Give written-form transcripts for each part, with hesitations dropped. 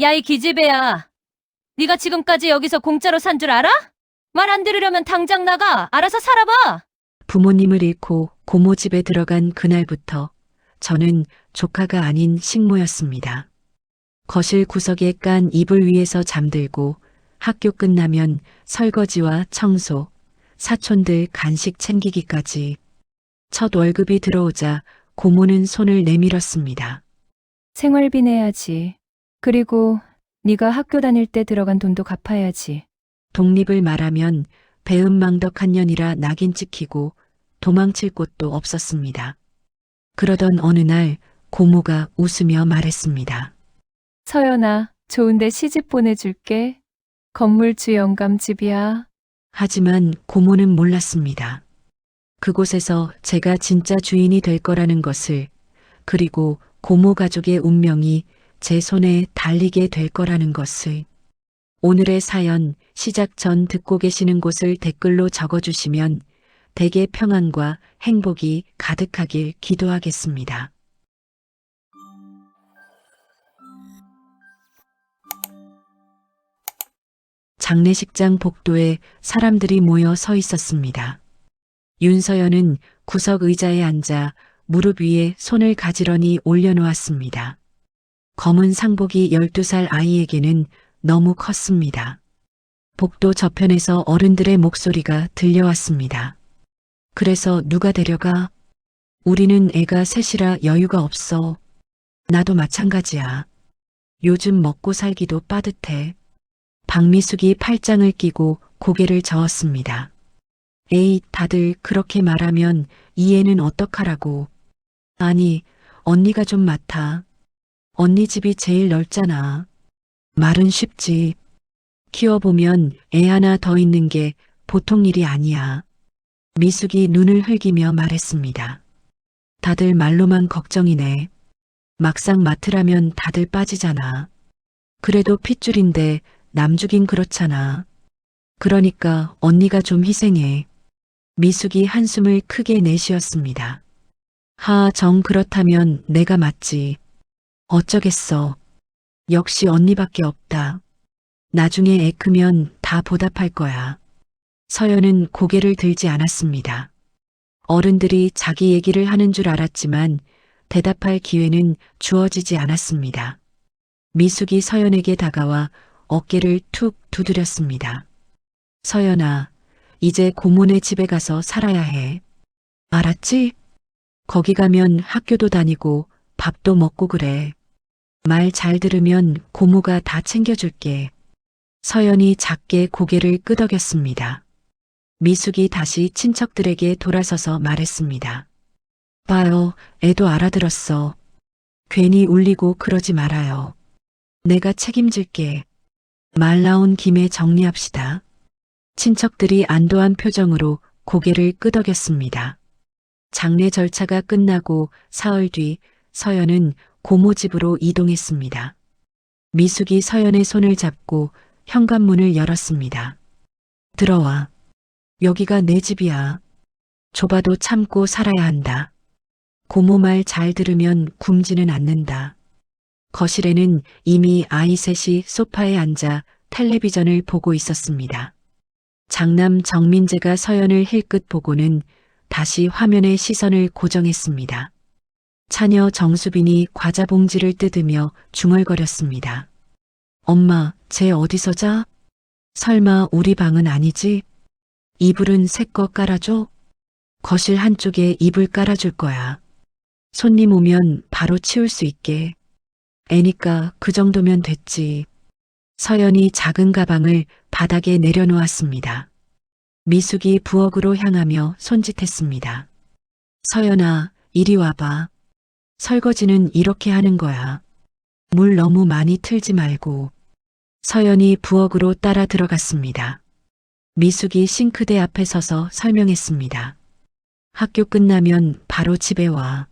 야, 이 기집애야. 네가 지금까지 여기서 공짜로 산 줄 알아? 말 안 들으려면 당장 나가. 알아서 살아봐. 부모님을 잃고 고모 집에 들어간 그날부터 저는 조카가 아닌 식모였습니다. 거실 구석에 깐 이불 위에서 잠들고 학교 끝나면 설거지와 청소, 사촌들 간식 챙기기까지. 첫 월급이 들어오자 고모는 손을 내밀었습니다. 생활비 내야지. 그리고 네가 학교 다닐 때 들어간 돈도 갚아야지. 독립을 말하면 배은망덕한 년이라 낙인 찍히고 도망칠 곳도 없었습니다. 그러던 어느 날 고모가 웃으며 말했습니다. 서연아, 좋은데 시집 보내줄게. 건물주 영감 집이야. 하지만 고모는 몰랐습니다. 그곳에서 제가 진짜 주인이 될 거라는 것을, 그리고 고모 가족의 운명이 제 손에 달리게 될 거라는 것을. 오늘의 사연 시작 전 듣고 계시는 곳을 댓글로 적어주시면 댁의 평안과 행복이 가득하길 기도하겠습니다. 장례식장 복도에 사람들이 모여 서 있었습니다. 윤서연은 구석 의자에 앉아 무릎 위에 손을 가지런히 올려놓았습니다. 검은 상복이 12살 아이에게는 너무 컸습니다. 복도 저편에서 어른들의 목소리가 들려왔습니다. 그래서 누가 데려가? 우리는 애가 셋이라 여유가 없어. 나도 마찬가지야. 요즘 먹고 살기도 빠듯해. 박미숙이 팔짱을 끼고 고개를 저었습니다. 에이, 다들 그렇게 말하면 이 애는 어떡하라고. 아니, 언니가 좀 맡아. 언니 집이 제일 넓잖아. 말은 쉽지. 키워보면 애 하나 더 있는 게 보통 일이 아니야. 미숙이 눈을 흘기며 말했습니다. 다들 말로만 걱정이네. 막상 맡으라면 다들 빠지잖아. 그래도 핏줄인데 남주긴 그렇잖아. 그러니까 언니가 좀 희생해. 미숙이 한숨을 크게 내쉬었습니다. 정 그렇다면 내가 맞지. 어쩌겠어. 역시 언니밖에 없다. 나중에 애 크면 다 보답할 거야. 서연은 고개를 들지 않았습니다. 어른들이 자기 얘기를 하는 줄 알았지만 대답할 기회는 주어지지 않았습니다. 미숙이 서연에게 다가와 어깨를 툭 두드렸습니다. 서연아, 이제 고모네 집에 가서 살아야 해. 알았지? 거기 가면 학교도 다니고 밥도 먹고 그래. 말 잘 들으면 고모가 다 챙겨줄게. 서연이 작게 고개를 끄덕였습니다. 미숙이 다시 친척들에게 돌아서서 말했습니다. 봐요, 애도 알아들었어. 괜히 울리고 그러지 말아요. 내가 책임질게. 말 나온 김에 정리합시다. 친척들이 안도한 표정으로 고개를 끄덕였습니다. 장례 절차가 끝나고 사흘 뒤 서연은 고모 집으로 이동했습니다. 미숙이 서연의 손을 잡고 현관문을 열었습니다. 들어와. 여기가 내 집이야. 좁아도 참고 살아야 한다. 고모 말 잘 들으면 굶지는 않는다. 거실에는 이미 아이 셋이 소파에 앉아 텔레비전을 보고 있었습니다. 장남 정민재가 서연을 힐끗 보고는 다시 화면에 시선을 고정했습니다. 차녀 정수빈이 과자 봉지를 뜯으며 중얼거렸습니다. 엄마, 쟤 어디서 자? 설마 우리 방은 아니지? 이불은 새 거 깔아줘? 거실 한쪽에 이불 깔아줄 거야. 손님 오면 바로 치울 수 있게. 애니까 그 정도면 됐지. 서연이 작은 가방을 바닥에 내려놓았습니다. 미숙이 부엌으로 향하며 손짓했습니다. 서연아, 이리 와봐. 설거지는 이렇게 하는 거야. 물 너무 많이 틀지 말고. 서연이 부엌으로 따라 들어갔습니다. 미숙이 싱크대 앞에 서서 설명했습니다. 학교 끝나면 바로 집에 와.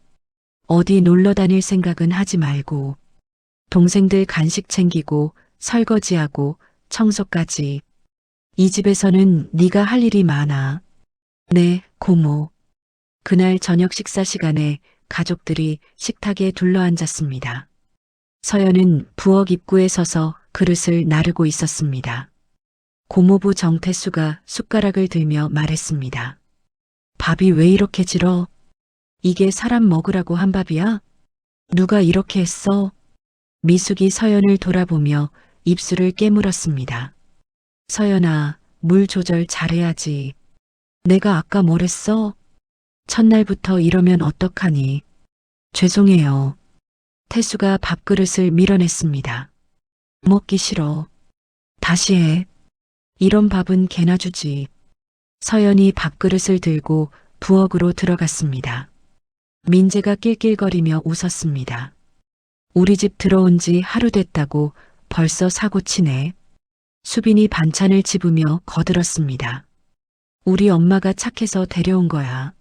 어디 놀러 다닐 생각은 하지 말고. 동생들 간식 챙기고 설거지하고 청소까지. 이 집에서는 네가 할 일이 많아. 네, 고모. 그날 저녁 식사 시간에 가족들이 식탁에 둘러앉았습니다. 서연은 부엌 입구에 서서 그릇을 나르고 있었습니다. 고모부 정태수가 숟가락을 들며 말했습니다. 밥이 왜 이렇게 질어? 이게 사람 먹으라고 한 밥이야? 누가 이렇게 했어? 미숙이 서연을 돌아보며 입술을 깨물었습니다. 서연아, 물 조절 잘해야지. 내가 아까 뭘 했어? 첫날부터 이러면 어떡하니? 죄송해요. 태수가 밥그릇을 밀어냈습니다. 먹기 싫어. 다시 해. 이런 밥은 개나 주지. 서연이 밥그릇을 들고 부엌으로 들어갔습니다. 민재가 낄낄거리며 웃었습니다. 우리 집 들어온 지 하루 됐다고 벌써 사고치네. 수빈이 반찬을 집으며 거들었습니다. 우리 엄마가 착해서 데려온 거야.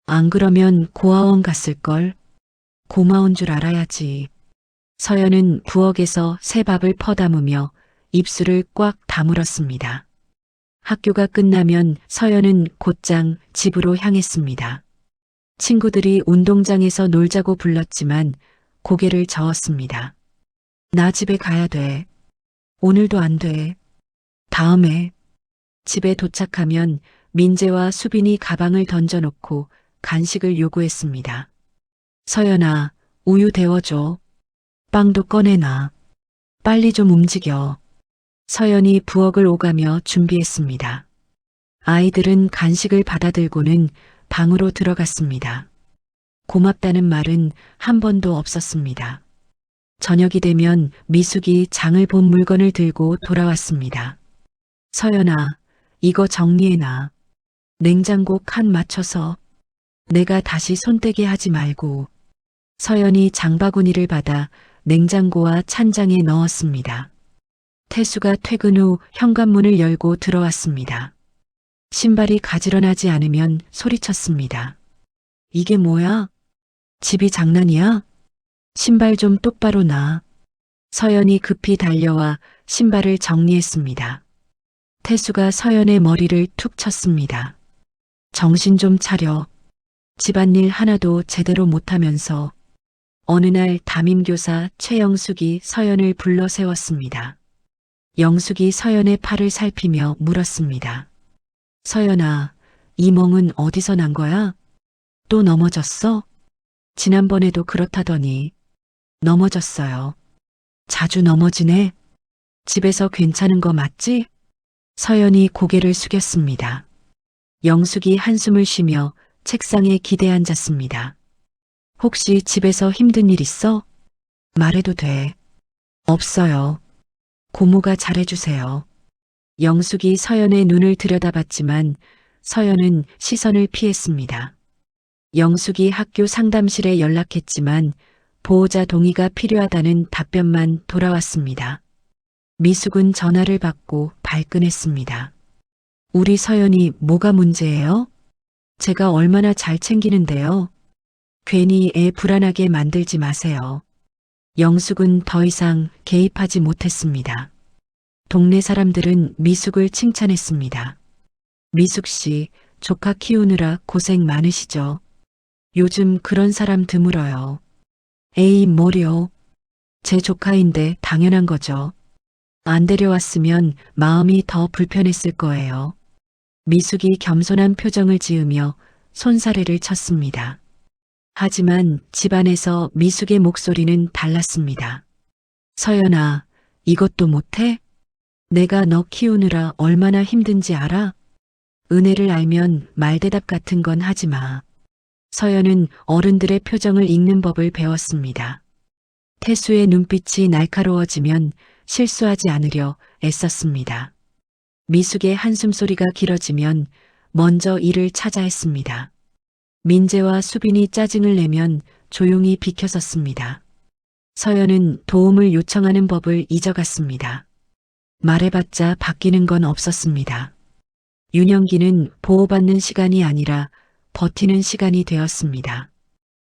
안 그러면 고아원 갔을걸. 고마운 줄 알아야지. 서연은 부엌에서 새 밥을 퍼담으며 입술을 꽉 다물었습니다. 학교가 끝나면 서연은 곧장 집으로 향했습니다. 친구들이 운동장에서 놀자고 불렀지만 고개를 저었습니다. 나 집에 가야 돼. 오늘도 안 돼. 다음에. 집에 도착하면 민재와 수빈이 가방을 던져놓고 간식을 요구했습니다. 서연아, 우유 데워줘. 빵도 꺼내놔. 빨리 좀 움직여. 서연이 부엌을 오가며 준비했습니다. 아이들은 간식을 받아들고는 방으로 들어갔습니다. 고맙다는 말은 한 번도 없었습니다. 저녁이 되면 미숙이 장을 본 물건을 들고 돌아왔습니다. 서연아, 이거 정리해놔. 냉장고 칸 맞춰서. 내가 다시 손대게 하지 말고. 서연이 장바구니를 받아 냉장고와 찬장에 넣었습니다. 태수가 퇴근 후 현관문을 열고 들어왔습니다. 신발이 가지런하지 않으면 소리쳤습니다. 이게 뭐야? 집이 장난이야? 신발 좀 똑바로 놔. 서연이 급히 달려와 신발을 정리했습니다. 태수가 서연의 머리를 툭 쳤습니다. 정신 좀 차려. 집안일 하나도 제대로 못하면서. 어느 날 담임교사 최영숙이 서연을 불러 세웠습니다. 영숙이 서연의 팔을 살피며 물었습니다. 서연아, 이 멍은 어디서 난 거야? 또 넘어졌어? 지난번에도 그렇다더니. 넘어졌어요. 자주 넘어지네. 집에서 괜찮은 거 맞지? 서연이 고개를 숙였습니다. 영숙이 한숨을 쉬며 책상에 기대 앉았습니다. 혹시 집에서 힘든 일 있어? 말해도 돼. 없어요. 고모가 잘해주세요. 영숙이 서연의 눈을 들여다봤지만 서연은 시선을 피했습니다. 영숙이 학교 상담실에 연락했지만 보호자 동의가 필요하다는 답변만 돌아왔습니다. 미숙은 전화를 받고 발끈했습니다. 우리 서연이 뭐가 문제예요? 제가 얼마나 잘 챙기는데요. 괜히 애 불안하게 만들지 마세요. 영숙은 더 이상 개입하지 못했습니다. 동네 사람들은 미숙을 칭찬했습니다. 미숙 씨, 조카 키우느라 고생 많으시죠? 요즘 그런 사람 드물어요. 에이, 뭐려. 제 조카인데 당연한 거죠. 안 데려왔으면 마음이 더 불편했을 거예요. 미숙이 겸손한 표정을 지으며 손사래를 쳤습니다. 하지만 집안에서 미숙의 목소리는 달랐습니다. 서연아, 이것도 못해? 내가 너 키우느라 얼마나 힘든지 알아? 은혜를 알면 말대답 같은 건 하지 마. 서연은 어른들의 표정을 읽는 법을 배웠습니다. 태수의 눈빛이 날카로워지면 실수하지 않으려 애썼습니다. 미숙의 한숨소리가 길어지면 먼저 이를 찾아 했습니다. 민재와 수빈이 짜증을 내면 조용히 비켜섰습니다. 서연은 도움을 요청하는 법을 잊어갔습니다. 말해봤자 바뀌는 건 없었습니다. 유년기는 보호받는 시간이 아니라 버티는 시간이 되었습니다.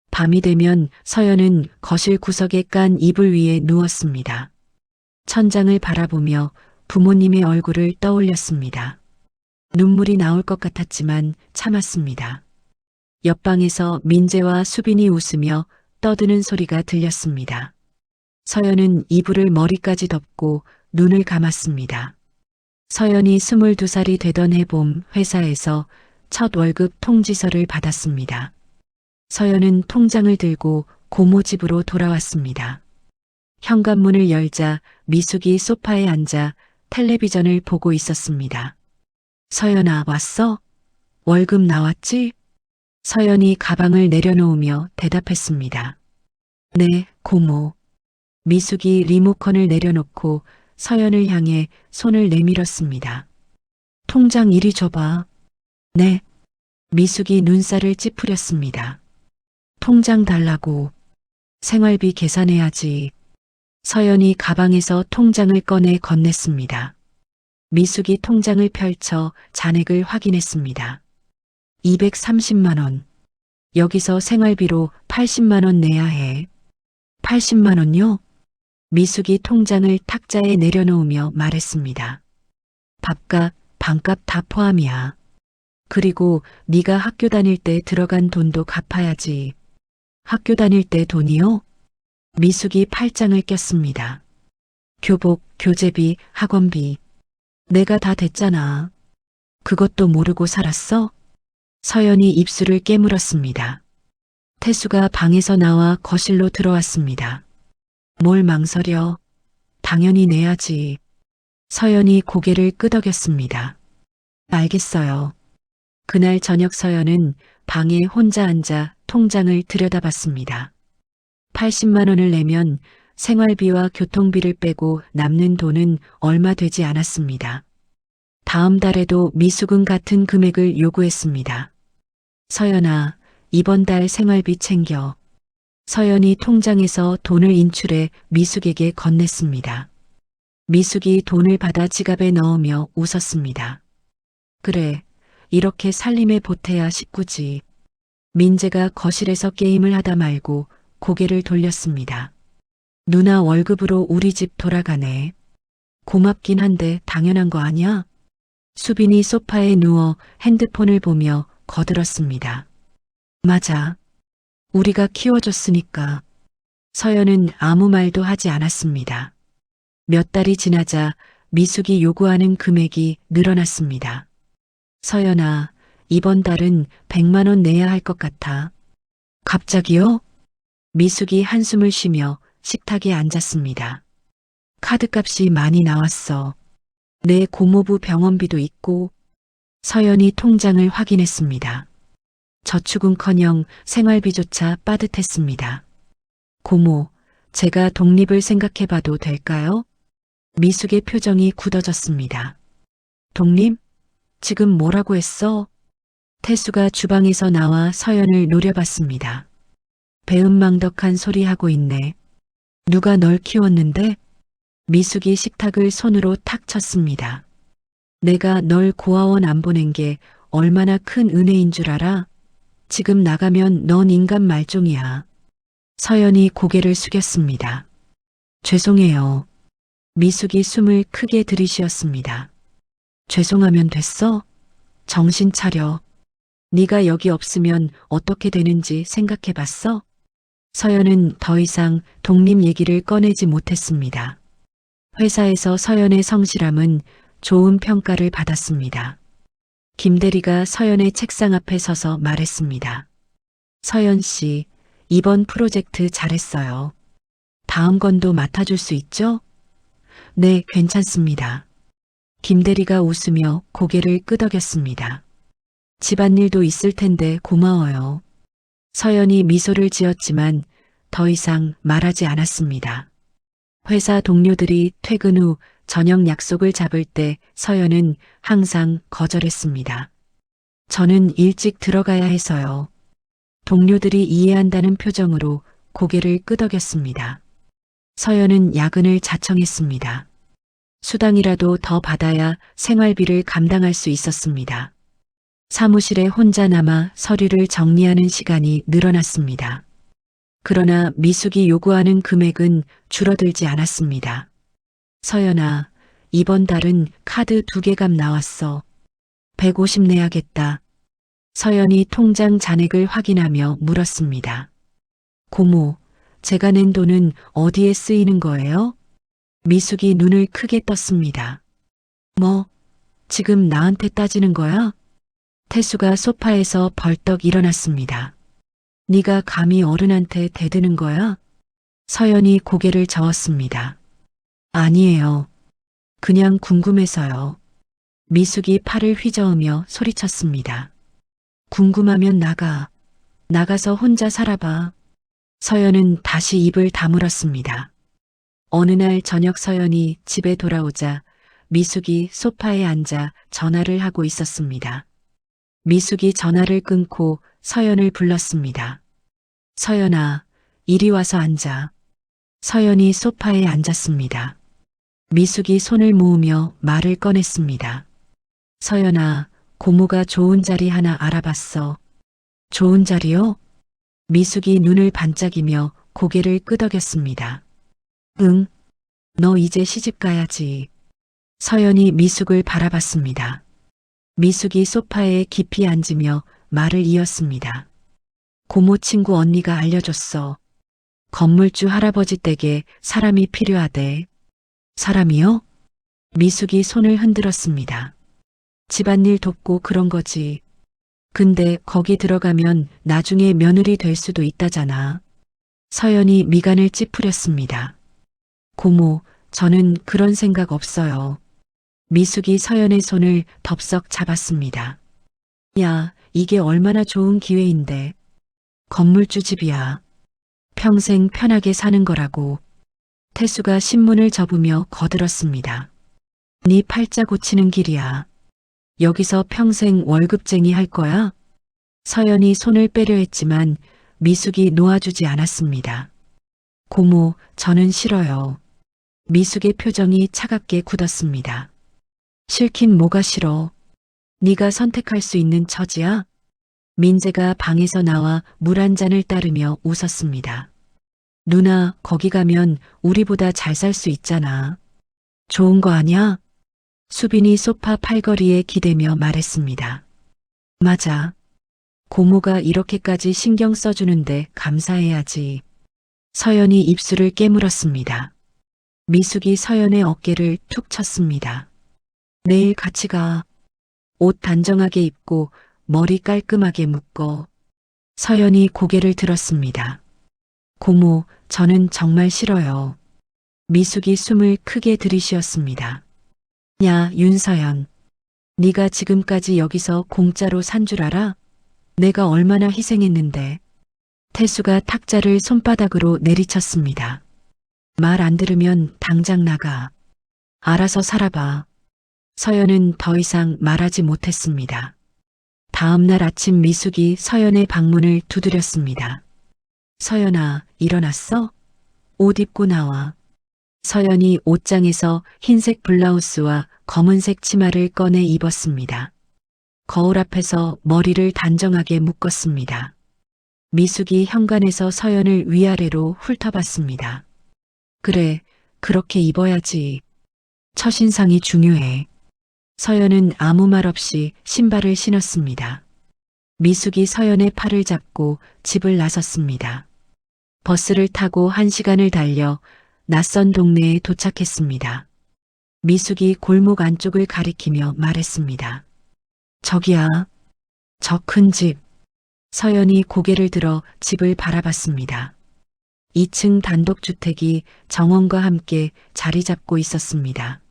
밤이 되면 서연은 거실 구석에 깐 이불 위에 누웠습니다. 천장을 바라보며 부모님의 얼굴을 떠올렸습니다. 눈물이 나올 것 같았지만 참았습니다. 옆방에서 민재와 수빈이 웃으며 떠드는 소리가 들렸습니다. 서연은 이불을 머리까지 덮고 눈을 감았습니다. 서연이 22살이 되던 해봄 회사에서 첫 월급 통지서를 받았습니다. 서연은 통장을 들고 고모 집으로 돌아왔습니다. 현관문을 열자 미숙이 소파에 앉아 텔레비전을 보고 있었습니다. 서연아, 왔어? 월급 나왔지? 서연이 가방을 내려놓으며 대답했습니다. 네, 고모. 미숙이 리모컨을 내려놓고 서연을 향해 손을 내밀었습니다. 통장 이리 줘봐. 네. 미숙이 눈살을 찌푸렸습니다. 통장 달라고. 생활비 계산해야지. 서연이 가방에서 통장을 꺼내 건넸습니다. 미숙이 통장을 펼쳐 잔액을 확인했습니다. 230만 원. 여기서 생활비로 80만 원 내야 해. 80만 원요? 미숙이 통장을 탁자에 내려놓으며 말했습니다. 밥값, 방값 다 포함이야. 그리고 네가 학교 다닐 때 들어간 돈도 갚아야지. 학교 다닐 때 돈이요? 미숙이 팔짱을 꼈습니다. 교복, 교재비, 학원비. 내가 다 됐잖아. 그것도 모르고 살았어? 서연이 입술을 깨물었습니다. 태수가 방에서 나와 거실로 들어왔습니다. 뭘 망설여? 당연히 내야지. 서연이 고개를 끄덕였습니다. 알겠어요. 그날 저녁 서연은 방에 혼자 앉아 통장을 들여다봤습니다. 80만 원을 내면 생활비와 교통비를 빼고 남는 돈은 얼마 되지 않았습니다. 다음 달에도 미숙은 같은 금액을 요구했습니다. 서연아, 이번 달 생활비 챙겨. 서연이 통장에서 돈을 인출해 미숙에게 건넸습니다. 미숙이 돈을 받아 지갑에 넣으며 웃었습니다. 그래, 이렇게 살림에 보태야 식구지. 민재가 거실에서 게임을 하다 말고 고개를 돌렸습니다. 누나 월급으로 우리 집 돌아가네. 고맙긴 한데 당연한 거 아니야? 수빈이 소파에 누워 핸드폰을 보며 거들었습니다. 맞아. 우리가 키워줬으니까. 서연은 아무 말도 하지 않았습니다. 몇 달이 지나자 미숙이 요구하는 금액이 늘어났습니다. 서연아, 이번 달은 100만 원 내야 할 것 같아. 갑자기요? 미숙이 한숨을 쉬며 식탁에 앉았습니다. 카드값이 많이 나왔어. 내 고모부 병원비도 있고. 서연이 통장을 확인했습니다. 저축은커녕 생활비조차 빠듯했습니다. 고모, 제가 독립을 생각해봐도 될까요? 미숙의 표정이 굳어졌습니다. 독립? 지금 뭐라고 했어? 태수가 주방에서 나와 서연을 노려봤습니다. 배은망덕한 소리 하고 있네. 누가 널 키웠는데? 미숙이 식탁을 손으로 탁 쳤습니다. 내가 널 고아원 안 보낸 게 얼마나 큰 은혜인 줄 알아? 지금 나가면 넌 인간 말종이야. 서연이 고개를 숙였습니다. 죄송해요. 미숙이 숨을 크게 들이쉬었습니다. 죄송하면 됐어? 정신 차려. 네가 여기 없으면 어떻게 되는지 생각해봤어? 서연은 더 이상 독립 얘기를 꺼내지 못했습니다. 회사에서 서연의 성실함은 좋은 평가를 받았습니다. 김대리가 서연의 책상 앞에 서서 말했습니다. 서연 씨, 이번 프로젝트 잘했어요. 다음 건도 맡아줄 수 있죠? 네, 괜찮습니다. 김대리가 웃으며 고개를 끄덕였습니다. 집안일도 있을 텐데 고마워요. 서연이 미소를 지었지만 더 이상 말하지 않았습니다. 회사 동료들이 퇴근 후 저녁 약속을 잡을 때 서연은 항상 거절했습니다. 저는 일찍 들어가야 해서요. 동료들이 이해한다는 표정으로 고개를 끄덕였습니다. 서연은 야근을 자청했습니다. 수당이라도 더 받아야 생활비를 감당할 수 있었습니다. 사무실에 혼자 남아 서류를 정리하는 시간이 늘어났습니다. 그러나 미숙이 요구하는 금액은 줄어들지 않았습니다. 서연아, 이번 달은 카드 2개 값 나왔어. 150 내야겠다. 서연이 통장 잔액을 확인하며 물었습니다. 고모, 제가 낸 돈은 어디에 쓰이는 거예요? 미숙이 눈을 크게 떴습니다. 뭐, 지금 나한테 따지는 거야? 태수가 소파에서 벌떡 일어났습니다. 네가 감히 어른한테 대드는 거야? 서연이 고개를 저었습니다. 아니에요. 그냥 궁금해서요. 미숙이 팔을 휘저으며 소리쳤습니다. 궁금하면 나가서 혼자 살아봐. 서연은 다시 입을 다물었습니다. 어느 날 저녁 서연이 집에 돌아오자 미숙이 소파에 앉아 전화를 하고 있었습니다. 미숙이 전화를 끊고 서연을 불렀습니다. 서연아, 이리 와서 앉아. 서연이 소파에 앉았습니다. 미숙이 손을 모으며 말을 꺼냈습니다. 서연아, 고모가 좋은 자리 하나 알아봤어. 좋은 자리요? 미숙이 눈을 반짝이며 고개를 끄덕였습니다. 응, 너 이제 시집 가야지. 서연이 미숙을 바라봤습니다. 미숙이 소파에 깊이 앉으며 말을 이었습니다. 고모 친구 언니가 알려줬어. 건물주 할아버지 댁에 사람이 필요하대. 사람이요? 미숙이 손을 흔들었습니다. 집안일 돕고 그런 거지. 근데 거기 들어가면 나중에 며느리 될 수도 있다잖아. 서연이 미간을 찌푸렸습니다. 고모, 저는 그런 생각 없어요. 미숙이 서연의 손을 덥석 잡았습니다. 야, 이게 얼마나 좋은 기회인데. 건물주 집이야. 평생 편하게 사는 거라고. 태수가 신문을 접으며 거들었습니다. 네 팔자 고치는 길이야. 여기서 평생 월급쟁이 할 거야? 서연이 손을 빼려 했지만 미숙이 놓아주지 않았습니다. 고모, 저는 싫어요. 미숙의 표정이 차갑게 굳었습니다. 싫긴 뭐가 싫어. 네가 선택할 수 있는 처지야? 민재가 방에서 나와 물 한 잔을 따르며 웃었습니다. 누나, 거기 가면 우리보다 잘 살 수 있잖아. 좋은 거 아냐? 수빈이 소파 팔걸이에 기대며 말했습니다. 맞아. 고모가 이렇게까지 신경 써주는데 감사해야지. 서연이 입술을 깨물었습니다. 미숙이 서연의 어깨를 툭 쳤습니다. 내일 같이 가. 옷 단정하게 입고 머리 깔끔하게 묶어. 서연이 고개를 들었습니다. 고모, 저는 정말 싫어요. 미숙이 숨을 크게 들이쉬었습니다. 야, 윤서연. 네가 지금까지 여기서 공짜로 산 줄 알아? 내가 얼마나 희생했는데. 태수가 탁자를 손바닥으로 내리쳤습니다. 말 안 들으면 당장 나가. 알아서 살아봐. 서연은 더 이상 말하지 못했습니다. 다음 날 아침 미숙이 서연의 방문을 두드렸습니다. 서연아, 일어났어? 옷 입고 나와. 서연이 옷장에서 흰색 블라우스와 검은색 치마를 꺼내 입었습니다. 거울 앞에서 머리를 단정하게 묶었습니다. 미숙이 현관에서 서연을 위아래로 훑어봤습니다. 그래, 그렇게 입어야지. 첫인상이 중요해. 서연은 아무 말 없이 신발을 신었습니다. 미숙이 서연의 팔을 잡고 집을 나섰습니다. 버스를 타고 1시간을 달려 낯선 동네에 도착했습니다. 미숙이 골목 안쪽을 가리키며 말했습니다. 저기야, 저 큰 집. 서연이 고개를 들어 집을 바라봤습니다. 2층 단독주택이 정원과 함께 자리 잡고 있었습니다.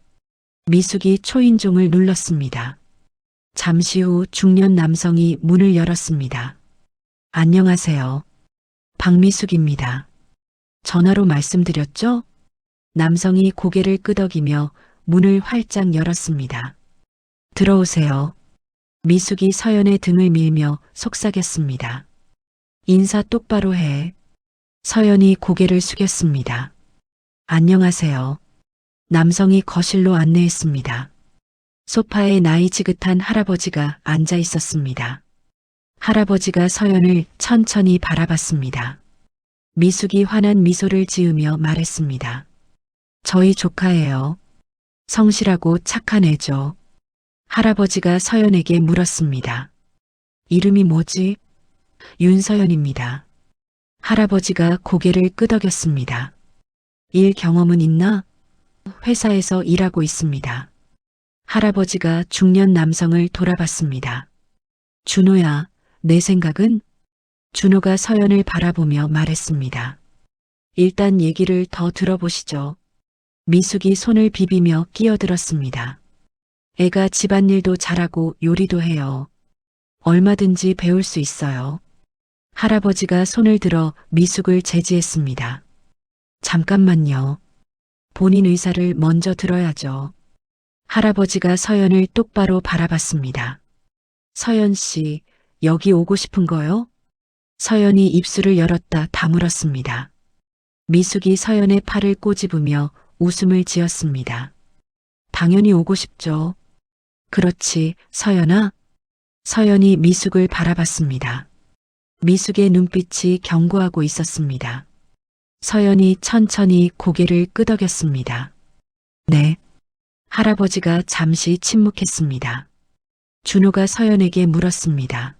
미숙이 초인종을 눌렀습니다. 잠시 후 중년 남성이 문을 열었습니다. 안녕하세요. 박미숙입니다. 전화로 말씀드렸죠? 남성이 고개를 끄덕이며 문을 활짝 열었습니다. 들어오세요. 미숙이 서연의 등을 밀며 속삭였습니다. 인사 똑바로 해. 서연이 고개를 숙였습니다. 안녕하세요. 남성이 거실로 안내했습니다. 소파에 나이 지긋한 할아버지가 앉아 있었습니다. 할아버지가 서연을 천천히 바라봤습니다. 미숙이 환한 미소를 지으며 말했습니다. 저희 조카예요. 성실하고 착한 애죠. 할아버지가 서연에게 물었습니다. 이름이 뭐지? 윤서연입니다. 할아버지가 고개를 끄덕였습니다. 일 경험은 있나? 회사에서 일하고 있습니다. 할아버지가 중년 남성을 돌아봤습니다. 준호야, 내 생각은? 준호가 서연을 바라보며 말했습니다. 일단 얘기를 더 들어보시죠. 미숙이 손을 비비며 끼어들었습니다. 애가 집안일도 잘하고 요리도 해요. 얼마든지 배울 수 있어요. 할아버지가 손을 들어 미숙을 제지했습니다. 잠깐만요. 본인 의사를 먼저 들어야죠. 할아버지가 서연을 똑바로 바라봤습니다. 서연 씨, 여기 오고 싶은 거요? 서연이 입술을 열었다 다물었습니다. 미숙이 서연의 팔을 꼬집으며 웃음을 지었습니다. 당연히 오고 싶죠. 그렇지, 서연아? 서연이 미숙을 바라봤습니다. 미숙의 눈빛이 경고하고 있었습니다. 서연이 천천히 고개를 끄덕였습니다. 네. 할아버지가 잠시 침묵했습니다. 준호가 서연에게 물었습니다.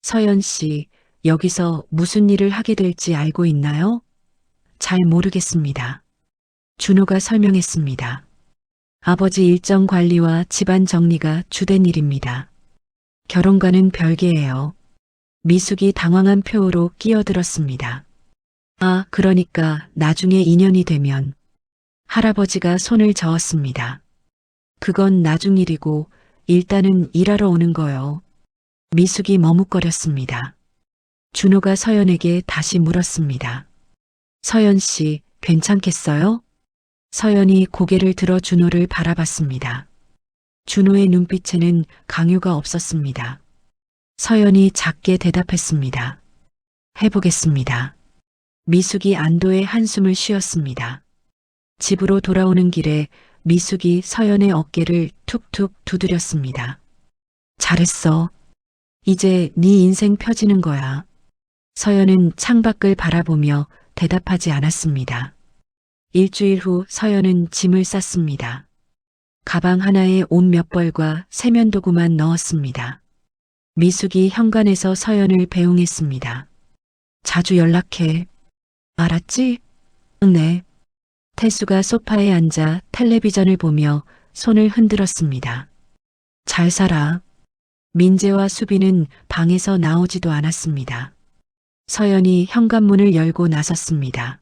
서연 씨, 여기서 무슨 일을 하게 될지 알고 있나요? 잘 모르겠습니다. 준호가 설명했습니다. 아버지 일정 관리와 집안 정리가 주된 일입니다. 결혼과는 별개예요. 미숙이 당황한 표로 끼어들었습니다. 아, 그러니까 나중에 인연이 되면. 할아버지가 손을 저었습니다. 그건 나중 일이고 일단은 일하러 오는 거요. 미숙이 머뭇거렸습니다. 준호가 서연에게 다시 물었습니다. 서연 씨, 괜찮겠어요? 서연이 고개를 들어 준호를 바라봤습니다. 준호의 눈빛에는 강요가 없었습니다. 서연이 작게 대답했습니다. 해보겠습니다. 미숙이 안도의 한숨을 쉬었습니다. 집으로 돌아오는 길에 미숙이 서연의 어깨를 툭툭 두드렸습니다. 잘했어. 이제 네 인생 펴지는 거야. 서연은 창밖을 바라보며 대답하지 않았습니다. 일주일 후 서연은 짐을 쌌습니다. 가방 하나에 옷 몇 벌과 세면도구만 넣었습니다. 미숙이 현관에서 서연을 배웅했습니다. 자주 연락해. 알았지? 네. 태수가 소파에 앉아 텔레비전을 보며 손을 흔들었습니다. 잘 살아. 민재와 수빈은 방에서 나오지도 않았습니다. 서연이 현관문을 열고 나섰습니다.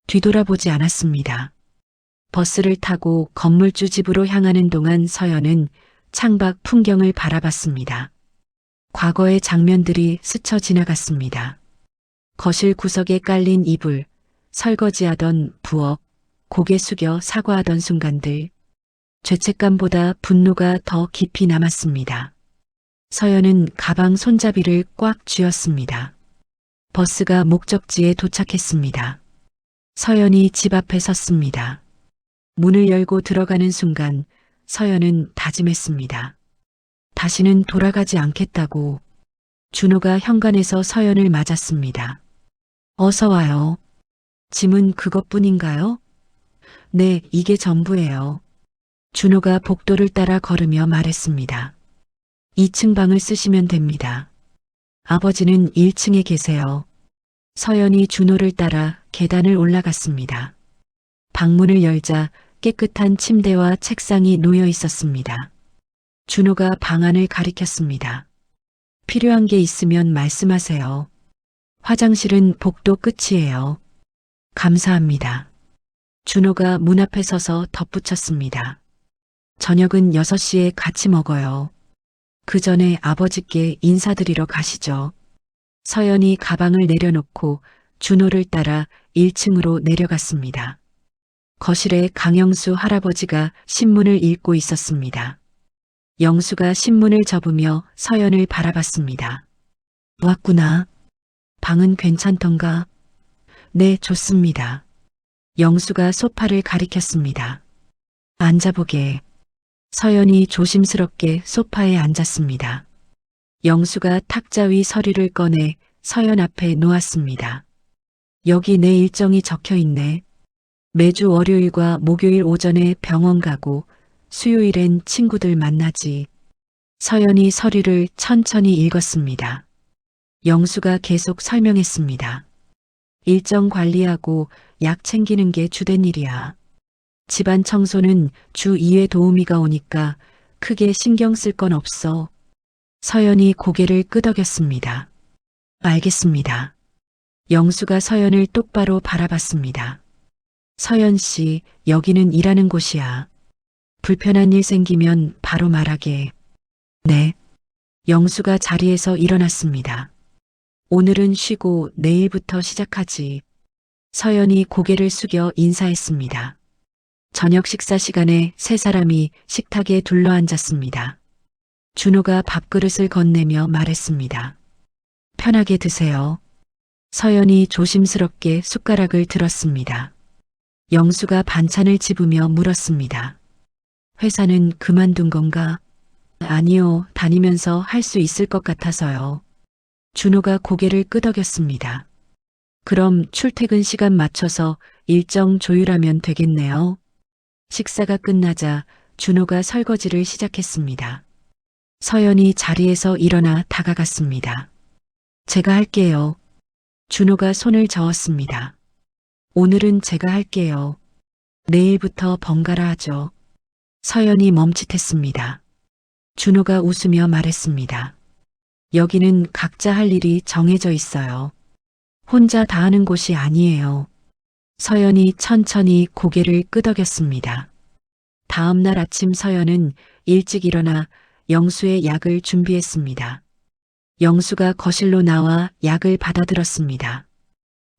뒤돌아보지 않았습니다. 버스를 타고 건물주 집으로 향하는 동안 서연은 창밖 풍경을 바라봤습니다. 과거의 장면들이 스쳐 지나갔습니다. 거실 구석에 깔린 이불, 설거지하던 부엌, 고개 숙여 사과하던 순간들, 죄책감보다 분노가 더 깊이 남았습니다. 서연은 가방 손잡이를 꽉 쥐었습니다. 버스가 목적지에 도착했습니다. 서연이 집 앞에 섰습니다. 문을 열고 들어가는 순간 서연은 다짐했습니다. 다시는 돌아가지 않겠다고. 준호가 현관에서 서연을 맞았습니다. 어서 와요. 짐은 그것뿐인가요? 네, 이게 전부예요. 준호가 복도를 따라 걸으며 말했습니다. 2층 방을 쓰시면 됩니다. 아버지는 1층에 계세요. 서연이 준호를 따라 계단을 올라갔습니다. 방문을 열자 깨끗한 침대와 책상이 놓여 있었습니다. 준호가 방안을 가리켰습니다. 필요한 게 있으면 말씀하세요. 화장실은 복도 끝이에요. 감사합니다. 준호가 문 앞에 서서 덧붙였습니다. 저녁은 6시에 같이 먹어요. 그 전에 아버지께 인사드리러 가시죠. 서연이 가방을 내려놓고 준호를 따라 1층으로 내려갔습니다. 거실에 강영수 할아버지가 신문을 읽고 있었습니다. 영수가 신문을 접으며 서연을 바라봤습니다. 왔구나. 방은 괜찮던가? 네, 좋습니다. 영수가 소파를 가리켰습니다. 앉아보게. 서연이 조심스럽게 소파에 앉았습니다. 영수가 탁자 위 서류를 꺼내 서연 앞에 놓았습니다. 여기 내 일정이 적혀 있네. 매주 월요일과 목요일 오전에 병원 가고 수요일엔 친구들 만나지. 서연이 서류를 천천히 읽었습니다. 영수가 계속 설명했습니다. 일정 관리하고 약 챙기는 게 주된 일이야. 집안 청소는 주 2회 도우미가 오니까 크게 신경 쓸 건 없어. 서연이 고개를 끄덕였습니다. 알겠습니다. 영수가 서연을 똑바로 바라봤습니다. 서연 씨, 여기는 일하는 곳이야. 불편한 일 생기면 바로 말하게. 네. 영수가 자리에서 일어났습니다. 오늘은 쉬고 내일부터 시작하지. 서연이 고개를 숙여 인사했습니다. 저녁 식사 시간에 세 사람이 식탁에 둘러앉았습니다. 준호가 밥그릇을 건네며 말했습니다. 편하게 드세요. 서연이 조심스럽게 숟가락을 들었습니다. 영수가 반찬을 집으며 물었습니다. 회사는 그만둔 건가? 아니요, 다니면서 할 수 있을 것 같아서요. 준호가 고개를 끄덕였습니다. 그럼 출퇴근 시간 맞춰서 일정 조율하면 되겠네요. 식사가 끝나자 준호가 설거지를 시작했습니다. 서연이 자리에서 일어나 다가갔습니다. 제가 할게요. 준호가 손을 저었습니다. 오늘은 제가 할게요. 내일부터 번갈아 하죠. 서연이 멈칫했습니다. 준호가 웃으며 말했습니다. 여기는 각자 할 일이 정해져 있어요. 혼자 다 하는 곳이 아니에요. 서연이 천천히 고개를 끄덕였습니다. 다음 날 아침 서연은 일찍 일어나 영수의 약을 준비했습니다. 영수가 거실로 나와 약을 받아들었습니다.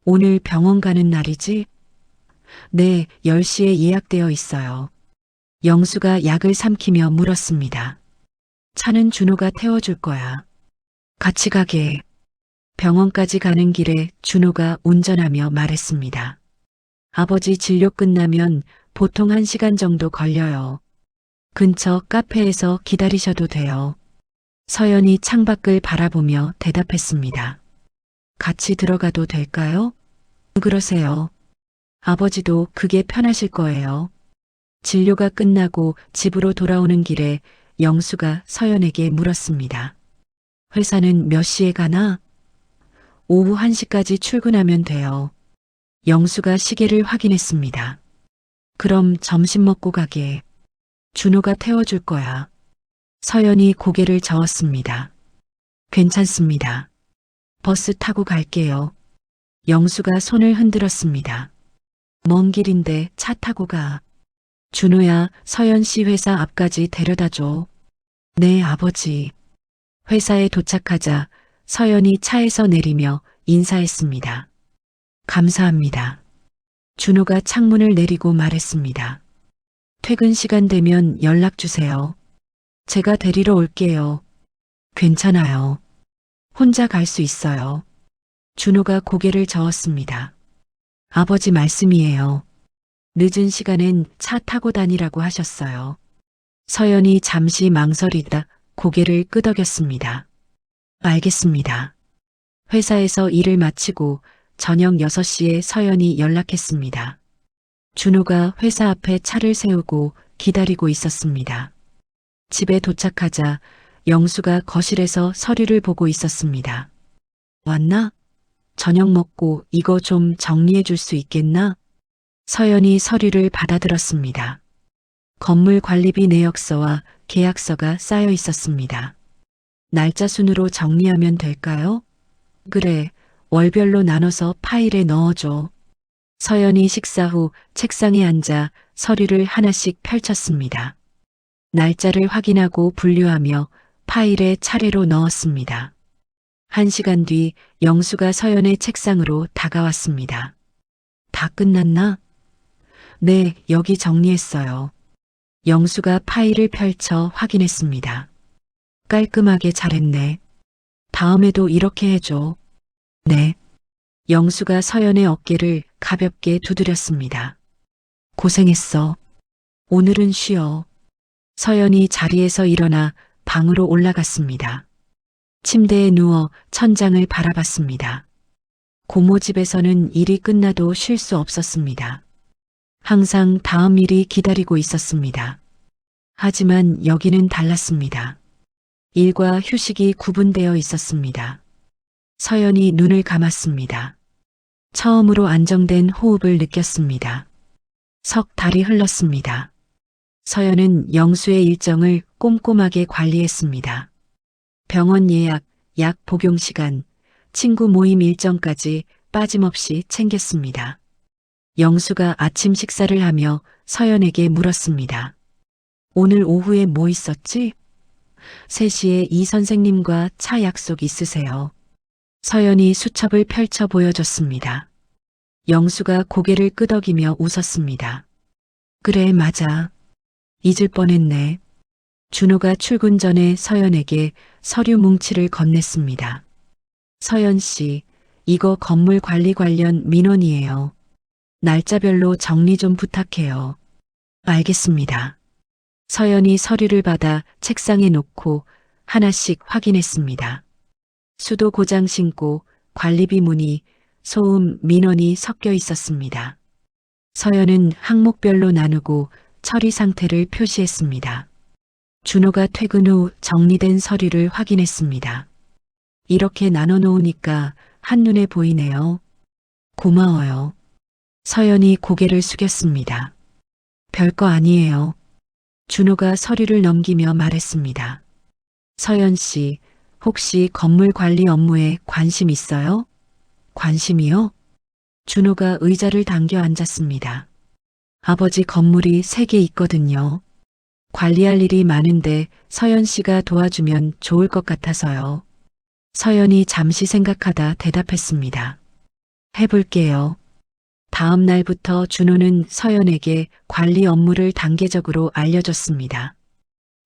오늘 병원 가는 날이지? 네, 10시에 예약되어 있어요. 영수가 약을 삼키며 물었습니다. 차는 준호가 태워줄 거야. 같이 가게. 병원까지 가는 길에 준호가 운전하며 말했습니다. 아버지 진료 끝나면 보통 1시간 정도 걸려요. 근처 카페에서 기다리셔도 돼요. 서연이 창밖을 바라보며 대답했습니다. 같이 들어가도 될까요? 그러세요. 아버지도 그게 편하실 거예요. 진료가 끝나고 집으로 돌아오는 길에 영수가 서연에게 물었습니다. 회사는 몇 시에 가나? 오후 1시까지 출근하면 돼요. 영수가 시계를 확인했습니다. 그럼 점심 먹고 가게. 준호가 태워줄 거야. 서연이 고개를 저었습니다. 괜찮습니다. 버스 타고 갈게요. 영수가 손을 흔들었습니다. 먼 길인데 차 타고 가. 준호야, 서연 씨 회사 앞까지 데려다 줘. 네, 아버지. 회사에 도착하자 서연이 차에서 내리며 인사했습니다. 감사합니다. 준호가 창문을 내리고 말했습니다. 퇴근 시간 되면 연락 주세요. 제가 데리러 올게요. 괜찮아요. 혼자 갈 수 있어요. 준호가 고개를 저었습니다. 아버지 말씀이에요. 늦은 시간엔 차 타고 다니라고 하셨어요. 서연이 잠시 망설이다 고개를 끄덕였습니다. 알겠습니다. 회사에서 일을 마치고 저녁 6시에 서연이 연락했습니다. 준호가 회사 앞에 차를 세우고 기다리고 있었습니다. 집에 도착하자 영수가 거실에서 서류를 보고 있었습니다. 왔나? 저녁 먹고 이거 좀 정리해 줄 수 있겠나? 서연이 서류를 받아들었습니다. 건물 관리비 내역서와 계약서가 쌓여 있었습니다. 날짜 순으로 정리하면 될까요? 그래, 월별로 나눠서 파일에 넣어줘. 서연이 식사 후 책상에 앉아 서류를 하나씩 펼쳤습니다. 날짜를 확인하고 분류하며 파일에 차례로 넣었습니다. 1시간 뒤 영수가 서연의 책상으로 다가왔습니다. 다 끝났나? 네, 여기 정리했어요. 영수가 파일을 펼쳐 확인했습니다. 깔끔하게 잘했네. 다음에도 이렇게 해줘. 네. 영수가 서연의 어깨를 가볍게 두드렸습니다. 고생했어. 오늘은 쉬어. 서연이 자리에서 일어나 방으로 올라갔습니다. 침대에 누워 천장을 바라봤습니다. 고모 집에서는 일이 끝나도 쉴 수 없었습니다. 항상 다음 일이 기다리고 있었습니다. 하지만 여기는 달랐습니다. 일과 휴식이 구분되어 있었습니다. 서연이 눈을 감았습니다. 처음으로 안정된 호흡을 느꼈습니다. 석 달이 흘렀습니다. 서연은 영수의 일정을 꼼꼼하게 관리했습니다. 병원 예약, 약 복용 시간, 친구 모임 일정까지 빠짐없이 챙겼습니다. 영수가 아침 식사를 하며 서연에게 물었습니다. 오늘 오후에 뭐 있었지? 3시에 이 선생님과 차 약속 있으세요. 서연이 수첩을 펼쳐 보여줬습니다. 영수가 고개를 끄덕이며 웃었습니다. 그래, 맞아. 잊을 뻔했네. 준호가 출근 전에 서연에게 서류 뭉치를 건넸습니다. 서연 씨, 이거 건물 관리 관련 민원이에요. 날짜별로 정리 좀 부탁해요. 알겠습니다. 서연이 서류를 받아 책상에 놓고 하나씩 확인했습니다. 수도 고장 신고, 관리비 문의, 소음, 민원이 섞여 있었습니다. 서연은 항목별로 나누고 처리 상태를 표시했습니다. 준호가 퇴근 후 정리된 서류를 확인했습니다. 이렇게 나눠 놓으니까 한눈에 보이네요. 고마워요. 서연이 고개를 숙였습니다. 별거 아니에요. 준호가 서류를 넘기며 말했습니다. 서연 씨, 혹시 건물 관리 업무에 관심 있어요? 관심이요? 준호가 의자를 당겨 앉았습니다. 아버지 건물이 3개 있거든요. 관리할 일이 많은데 서연 씨가 도와주면 좋을 것 같아서요. 서연이 잠시 생각하다 대답했습니다. 해볼게요. 다음 날부터 준호는 서연에게 관리 업무를 단계적으로 알려줬습니다.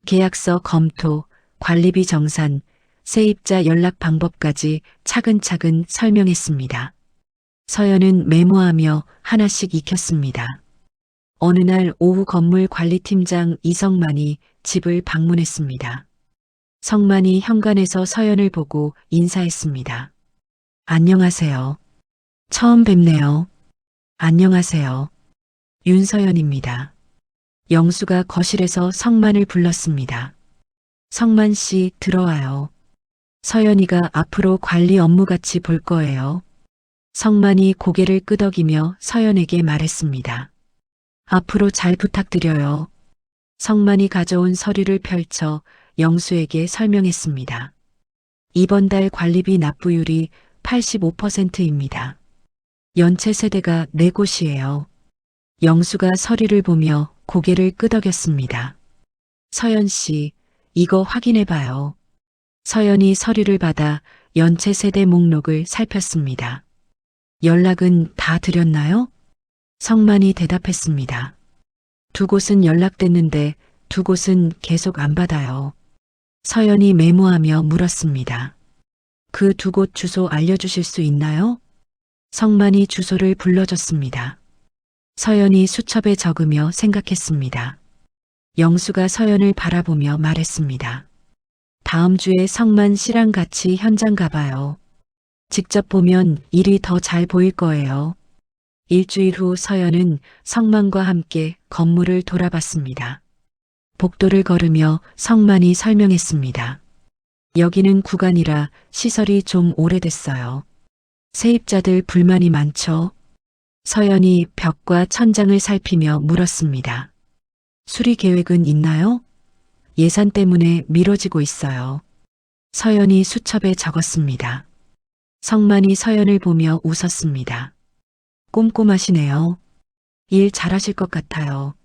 계약서 검토, 관리비 정산, 세입자 연락 방법까지 차근차근 설명했습니다. 서연은 메모하며 하나씩 익혔습니다. 어느 날 오후 건물 관리팀장 이성만이 집을 방문했습니다. 성만이 현관에서 서연을 보고 인사했습니다. 안녕하세요. 처음 뵙네요. 안녕하세요. 윤서연입니다. 영수가 거실에서 성만을 불렀습니다. 성만 씨 들어와요. 서연이가 앞으로 관리 업무 같이 볼 거예요. 성만이 고개를 끄덕이며 서연에게 말했습니다. 앞으로 잘 부탁드려요. 성만이 가져온 서류를 펼쳐 영수에게 설명했습니다. 이번 달 관리비 납부율이 85%입니다. 연체 세대가 4곳이에요. 영수가 서류를 보며 고개를 끄덕였습니다. 서연 씨, 이거 확인해 봐요. 서연이 서류를 받아 연체 세대 목록을 살폈습니다. 연락은 다 드렸나요? 성만이 대답했습니다. 2곳은 연락됐는데 2곳은 계속 안 받아요. 서연이 메모하며 물었습니다. 그 2곳 주소 알려주실 수 있나요? 성만이 주소를 불러줬습니다. 서연이 수첩에 적으며 생각했습니다. 영수가 서연을 바라보며 말했습니다. 다음 주에 성만 씨랑 같이 현장 가봐요. 직접 보면 일이 더 잘 보일 거예요. 일주일 후 서연은 성만과 함께 건물을 돌아봤습니다. 복도를 걸으며 성만이 설명했습니다. 여기는 구간이라 시설이 좀 오래됐어요. 세입자들 불만이 많죠. 서연이 벽과 천장을 살피며 물었습니다. 수리 계획은 있나요? 예산 때문에 미뤄지고 있어요. 서연이 수첩에 적었습니다. 성만이 서연을 보며 웃었습니다. 꼼꼼하시네요. 일 잘하실 것 같아요.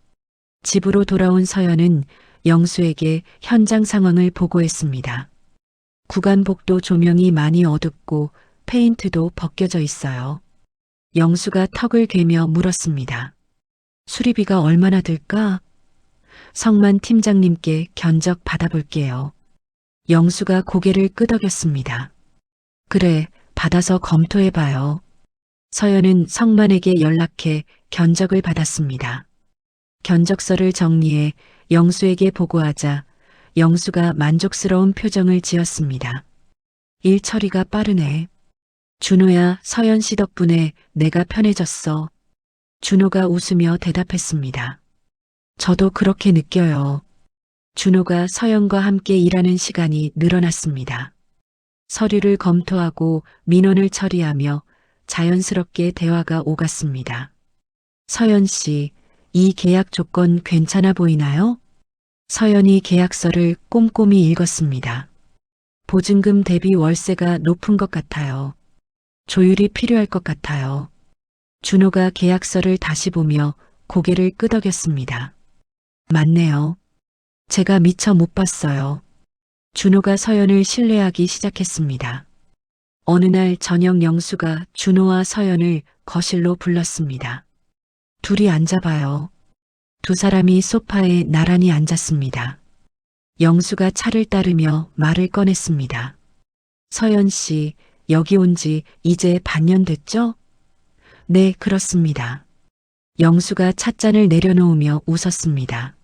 집으로 돌아온 서연은 영수에게 현장 상황을 보고했습니다. 구간 복도 조명이 많이 어둡고 페인트도 벗겨져 있어요. 영수가 턱을 괴며 물었습니다. 수리비가 얼마나 들까? 성만 팀장님께 견적 받아볼게요. 영수가 고개를 끄덕였습니다. 그래, 받아서 검토해봐요. 서연은 성만에게 연락해 견적을 받았습니다. 견적서를 정리해 영수에게 보고하자 영수가 만족스러운 표정을 지었습니다. 일 처리가 빠르네. 준호야, 서연 씨 덕분에 내가 편해졌어. 준호가 웃으며 대답했습니다. 저도 그렇게 느껴요. 준호가 서연과 함께 일하는 시간이 늘어났습니다. 서류를 검토하고 민원을 처리하며 자연스럽게 대화가 오갔습니다. 서연 씨, 이 계약 조건 괜찮아 보이나요? 서연이 계약서를 꼼꼼히 읽었습니다. 보증금 대비 월세가 높은 것 같아요. 조율이 필요할 것 같아요. 준호가 계약서를 다시 보며 고개를 끄덕였습니다. 맞네요. 제가 미처 못 봤어요. 준호가 서연을 신뢰하기 시작했습니다. 어느 날 저녁 영수가 준호와 서연을 거실로 불렀습니다. 둘이 앉아봐요. 두 사람이 소파에 나란히 앉았습니다. 영수가 차를 따르며 말을 꺼냈습니다. 서연 씨, 여기 온 지 이제 반년 됐죠? 네, 그렇습니다. 영수가 찻잔을 내려놓으며 웃었습니다.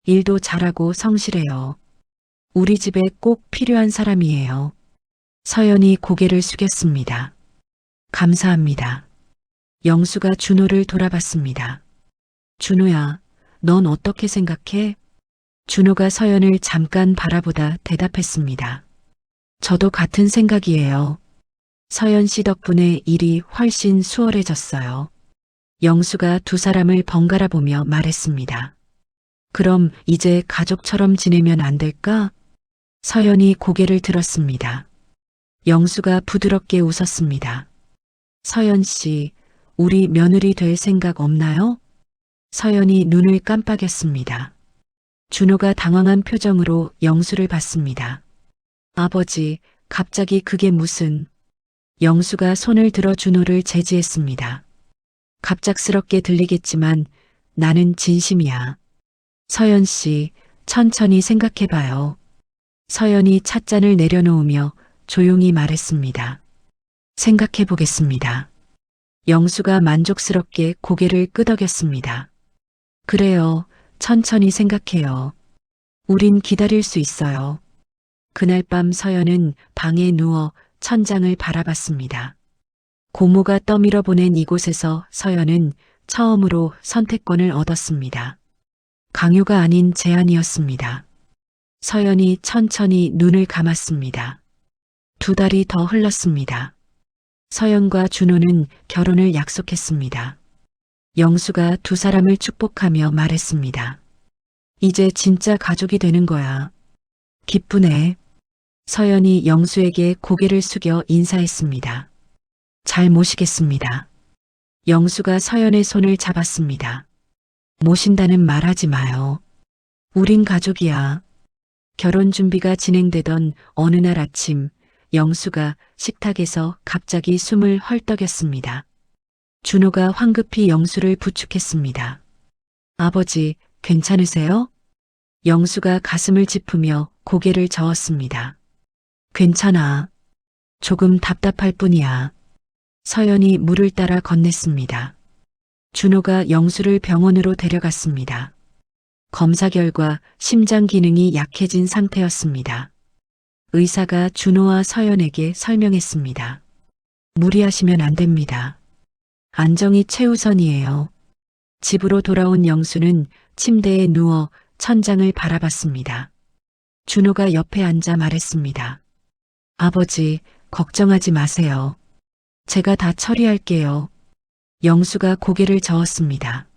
일도 잘하고 성실해요. 우리 집에 꼭 필요한 사람이에요. 서연이 고개를 숙였습니다. 감사합니다. 영수가 준호를 돌아봤습니다. 준호야, 넌 어떻게 생각해? 준호가 서연을 잠깐 바라보다 대답했습니다. 저도 같은 생각이에요. 서연 씨 덕분에 일이 훨씬 수월해졌어요. 영수가 두 사람을 번갈아 보며 말했습니다. 그럼 이제 가족처럼 지내면 안 될까? 서연이 고개를 들었습니다. 영수가 부드럽게 웃었습니다. 서연 씨, 우리 며느리 될 생각 없나요? 서연이 눈을 깜빡였습니다. 준호가 당황한 표정으로 영수를 봤습니다. 아버지, 갑자기 그게 무슨... 영수가 손을 들어 준호를 제지했습니다. 갑작스럽게 들리겠지만 나는 진심이야. 서연 씨, 천천히 생각해봐요. 서연이 찻잔을 내려놓으며 조용히 말했습니다. 생각해보겠습니다. 영수가 만족스럽게 고개를 끄덕였습니다. 그래요, 천천히 생각해요. 우린 기다릴 수 있어요. 그날 밤 서연은 방에 누워 천장을 바라봤습니다. 고모가 떠밀어 보낸 이곳에서 서연은 처음으로 선택권을 얻었습니다. 강요가 아닌 제안이었습니다. 서연이 천천히 눈을 감았습니다. 두 달이 더 흘렀습니다. 서연과 준호는 결혼을 약속했습니다. 영수가 두 사람을 축복하며 말했습니다. 이제 진짜 가족이 되는 거야. 기쁘네. 서연이 영수에게 고개를 숙여 인사했습니다. 잘 모시겠습니다. 영수가 서연의 손을 잡았습니다. 모신다는 말하지 마요. 우린 가족이야. 결혼 준비가 진행되던 어느 날 아침, 영수가 식탁에서 갑자기 숨을 헐떡였습니다. 준호가 황급히 영수를 부축했습니다. 아버지, 괜찮으세요? 영수가 가슴을 짚으며 고개를 저었습니다. 괜찮아. 조금 답답할 뿐이야. 서연이 물을 따라 건넸습니다. 준호가 영수를 병원으로 데려갔습니다. 검사 결과 심장 기능이 약해진 상태였습니다. 의사가 준호와 서연에게 설명했습니다. 무리하시면 안 됩니다. 안정이 최우선이에요. 집으로 돌아온 영수는 침대에 누워 천장을 바라봤습니다. 준호가 옆에 앉아 말했습니다. 아버지, 걱정하지 마세요. 제가 다 처리할게요. 영수가 고개를 저었습니다.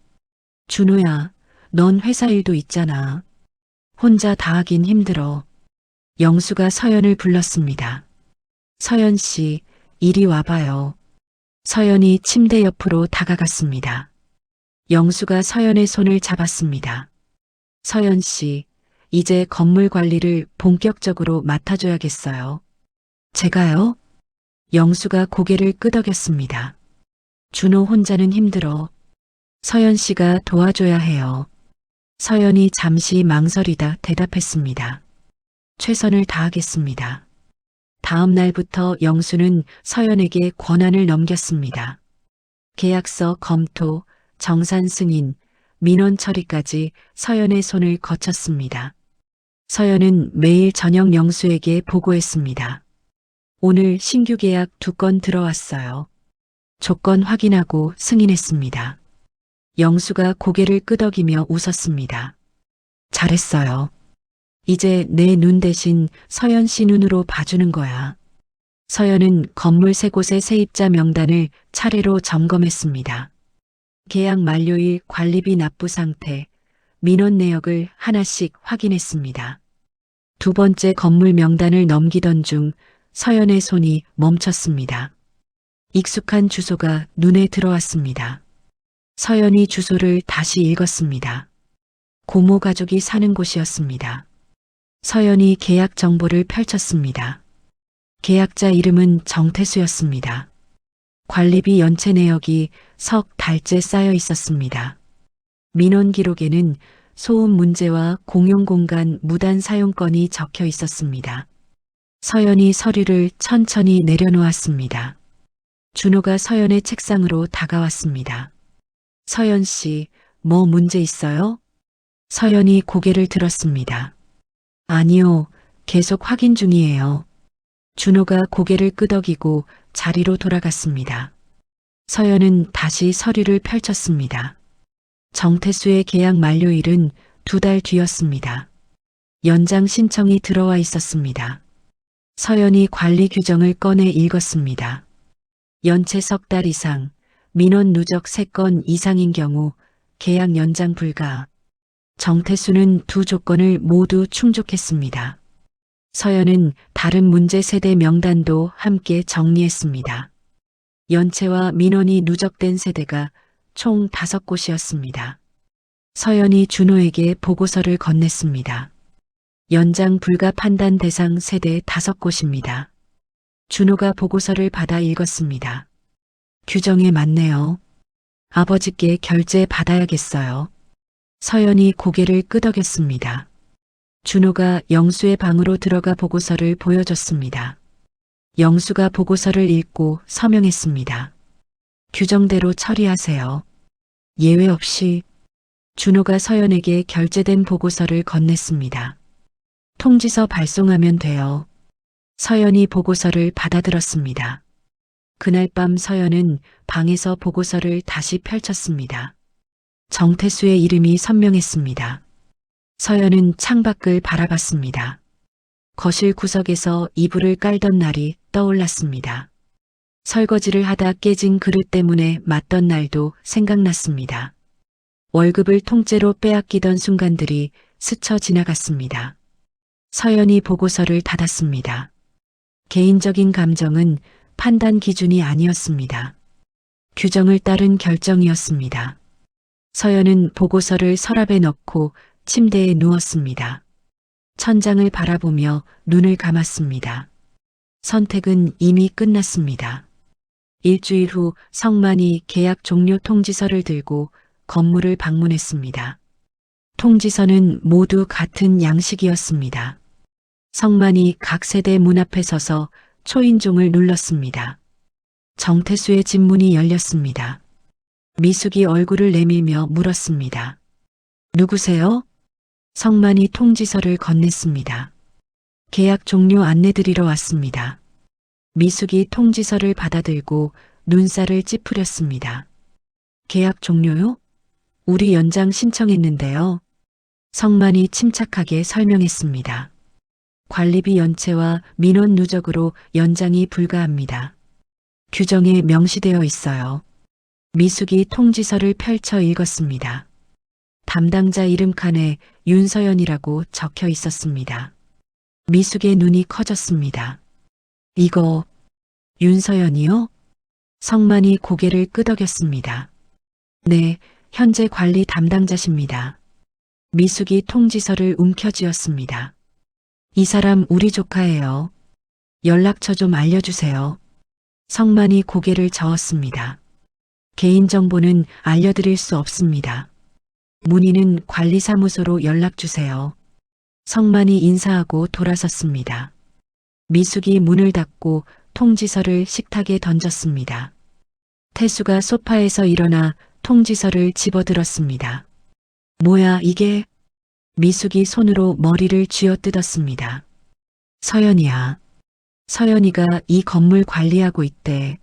준호야, 넌 회사 일도 있잖아. 혼자 다 하긴 힘들어. 영수가 서연을 불렀습니다. 서연 씨, 이리 와봐요. 서연이 침대 옆으로 다가갔습니다. 영수가 서연의 손을 잡았습니다. 서연 씨, 이제 건물 관리를 본격적으로 맡아줘야겠어요. 제가요? 영수가 고개를 끄덕였습니다. 준호 혼자는 힘들어. 서연 씨가 도와줘야 해요. 서연이 잠시 망설이다 대답했습니다. 최선을 다하겠습니다. 다음 날부터 영수는 서연에게 권한을 넘겼습니다. 계약서 검토, 정산 승인, 민원 처리까지 서연의 손을 거쳤습니다. 서연은 매일 저녁 영수에게 보고했습니다. 오늘 신규 계약 2건 들어왔어요. 조건 확인하고 승인했습니다. 영수가 고개를 끄덕이며 웃었습니다. 잘했어요. 이제 내 눈 대신 서연 씨 눈으로 봐주는 거야. 서연은 건물 3곳의 세입자 명단을 차례로 점검했습니다. 계약 만료일, 관리비 납부 상태, 민원 내역을 하나씩 확인했습니다. 두 번째 건물 명단을 넘기던 중 서연의 손이 멈췄습니다. 익숙한 주소가 눈에 들어왔습니다. 서연이 주소를 다시 읽었습니다. 고모 가족이 사는 곳이었습니다. 서연이 계약 정보를 펼쳤습니다. 계약자 이름은 정태수였습니다. 관리비 연체 내역이 석 달째 쌓여 있었습니다. 민원 기록에는 소음 문제와 공용공간 무단 사용권이 적혀 있었습니다. 서연이 서류를 천천히 내려놓았습니다. 준호가 서연의 책상으로 다가왔습니다. 서연 씨, 뭐 문제 있어요? 서연이 고개를 들었습니다. 아니요, 계속 확인 중이에요. 준호가 고개를 끄덕이고 자리로 돌아갔습니다. 서연은 다시 서류를 펼쳤습니다. 정태수의 계약 만료일은 2달 뒤였습니다. 연장 신청이 들어와 있었습니다. 서연이 관리 규정을 꺼내 읽었습니다. 연체 석 달 이상, 민원 누적 3건 이상인 경우 계약 연장 불가. 정태수는 2 조건을 모두 충족했습니다. 서연은 다른 문제 세대 명단도 함께 정리했습니다. 연체와 민원이 누적된 세대가 총 5곳이었습니다. 서연이 준호에게 보고서를 건넸습니다. 연장 불가 판단 대상 세대 5곳입니다. 준호가 보고서를 받아 읽었습니다. 규정에 맞네요. 아버지께 결제 받아야겠어요. 서연이 고개를 끄덕였습니다. 준호가 영수의 방으로 들어가 보고서를 보여줬습니다. 영수가 보고서를 읽고 서명했습니다. 규정대로 처리하세요. 예외 없이. 준호가 서연에게 결제된 보고서를 건넸습니다. 통지서 발송하면 돼요. 서연이 보고서를 받아들었습니다. 그날 밤 서연은 방에서 보고서를 다시 펼쳤습니다. 정태수의 이름이 선명했습니다. 서연은 창밖을 바라봤습니다. 거실 구석에서 이불을 깔던 날이 떠올랐습니다. 설거지를 하다 깨진 그릇 때문에 맞던 날도 생각났습니다. 월급을 통째로 빼앗기던 순간들이 스쳐 지나갔습니다. 서연이 보고서를 닫았습니다. 개인적인 감정은 판단 기준이 아니었습니다. 규정을 따른 결정이었습니다. 서연은 보고서를 서랍에 넣고 침대에 누웠습니다. 천장을 바라보며 눈을 감았습니다. 선택은 이미 끝났습니다. 일주일 후 성만이 계약 종료 통지서를 들고 건물을 방문했습니다. 통지서는 모두 같은 양식이었습니다. 성만이 각 세대 문 앞에 서서 초인종을 눌렀습니다. 정태수의 집 문이 열렸습니다. 미숙이 얼굴을 내밀며 물었습니다. 누구세요? 성만이 통지서를 건넸습니다. 계약 종료 안내 드리러 왔습니다. 미숙이 통지서를 받아들고 눈살을 찌푸렸습니다. 계약 종료요? 우리 연장 신청했는데요. 성만이 침착하게 설명했습니다. 관리비 연체와 민원 누적으로 연장이 불가합니다. 규정에 명시되어 있어요. 미숙이 통지서를 펼쳐 읽었습니다. 담당자 이름 칸에 윤서연이라고 적혀 있었습니다. 미숙의 눈이 커졌습니다. 이거 윤서연이요? 성만이 고개를 끄덕였습니다. 네, 현재 관리 담당자십니다. 미숙이 통지서를 움켜쥐었습니다. 이 사람 우리 조카예요. 연락처 좀 알려주세요. 성만이 고개를 저었습니다. 개인정보는 알려드릴 수 없습니다. 문의는 관리사무소로 연락주세요. 성만이 인사하고 돌아섰습니다. 미숙이 문을 닫고 통지서를 식탁에 던졌습니다. 태수가 소파에서 일어나 통지서를 집어들었습니다. 뭐야 이게? 미숙이 손으로 머리를 쥐어뜯었습니다. 서연이야. 서연이가 이 건물 관리하고 있대.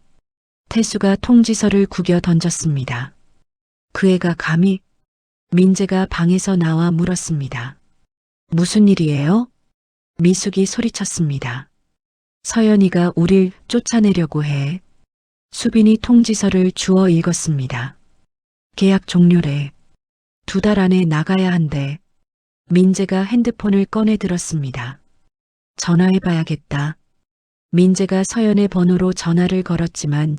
태수가 통지서를 구겨 던졌습니다. 그 애가 감히? 민재가 방에서 나와 물었습니다. 무슨 일이에요? 미숙이 소리쳤습니다. 서연이가 우릴 쫓아내려고 해. 수빈이 통지서를 주워 읽었습니다. 계약 종료래. 2달 안에 나가야 한대. 민재가 핸드폰을 꺼내 들었습니다. 전화해봐야겠다. 민재가 서연의 번호로 전화를 걸었지만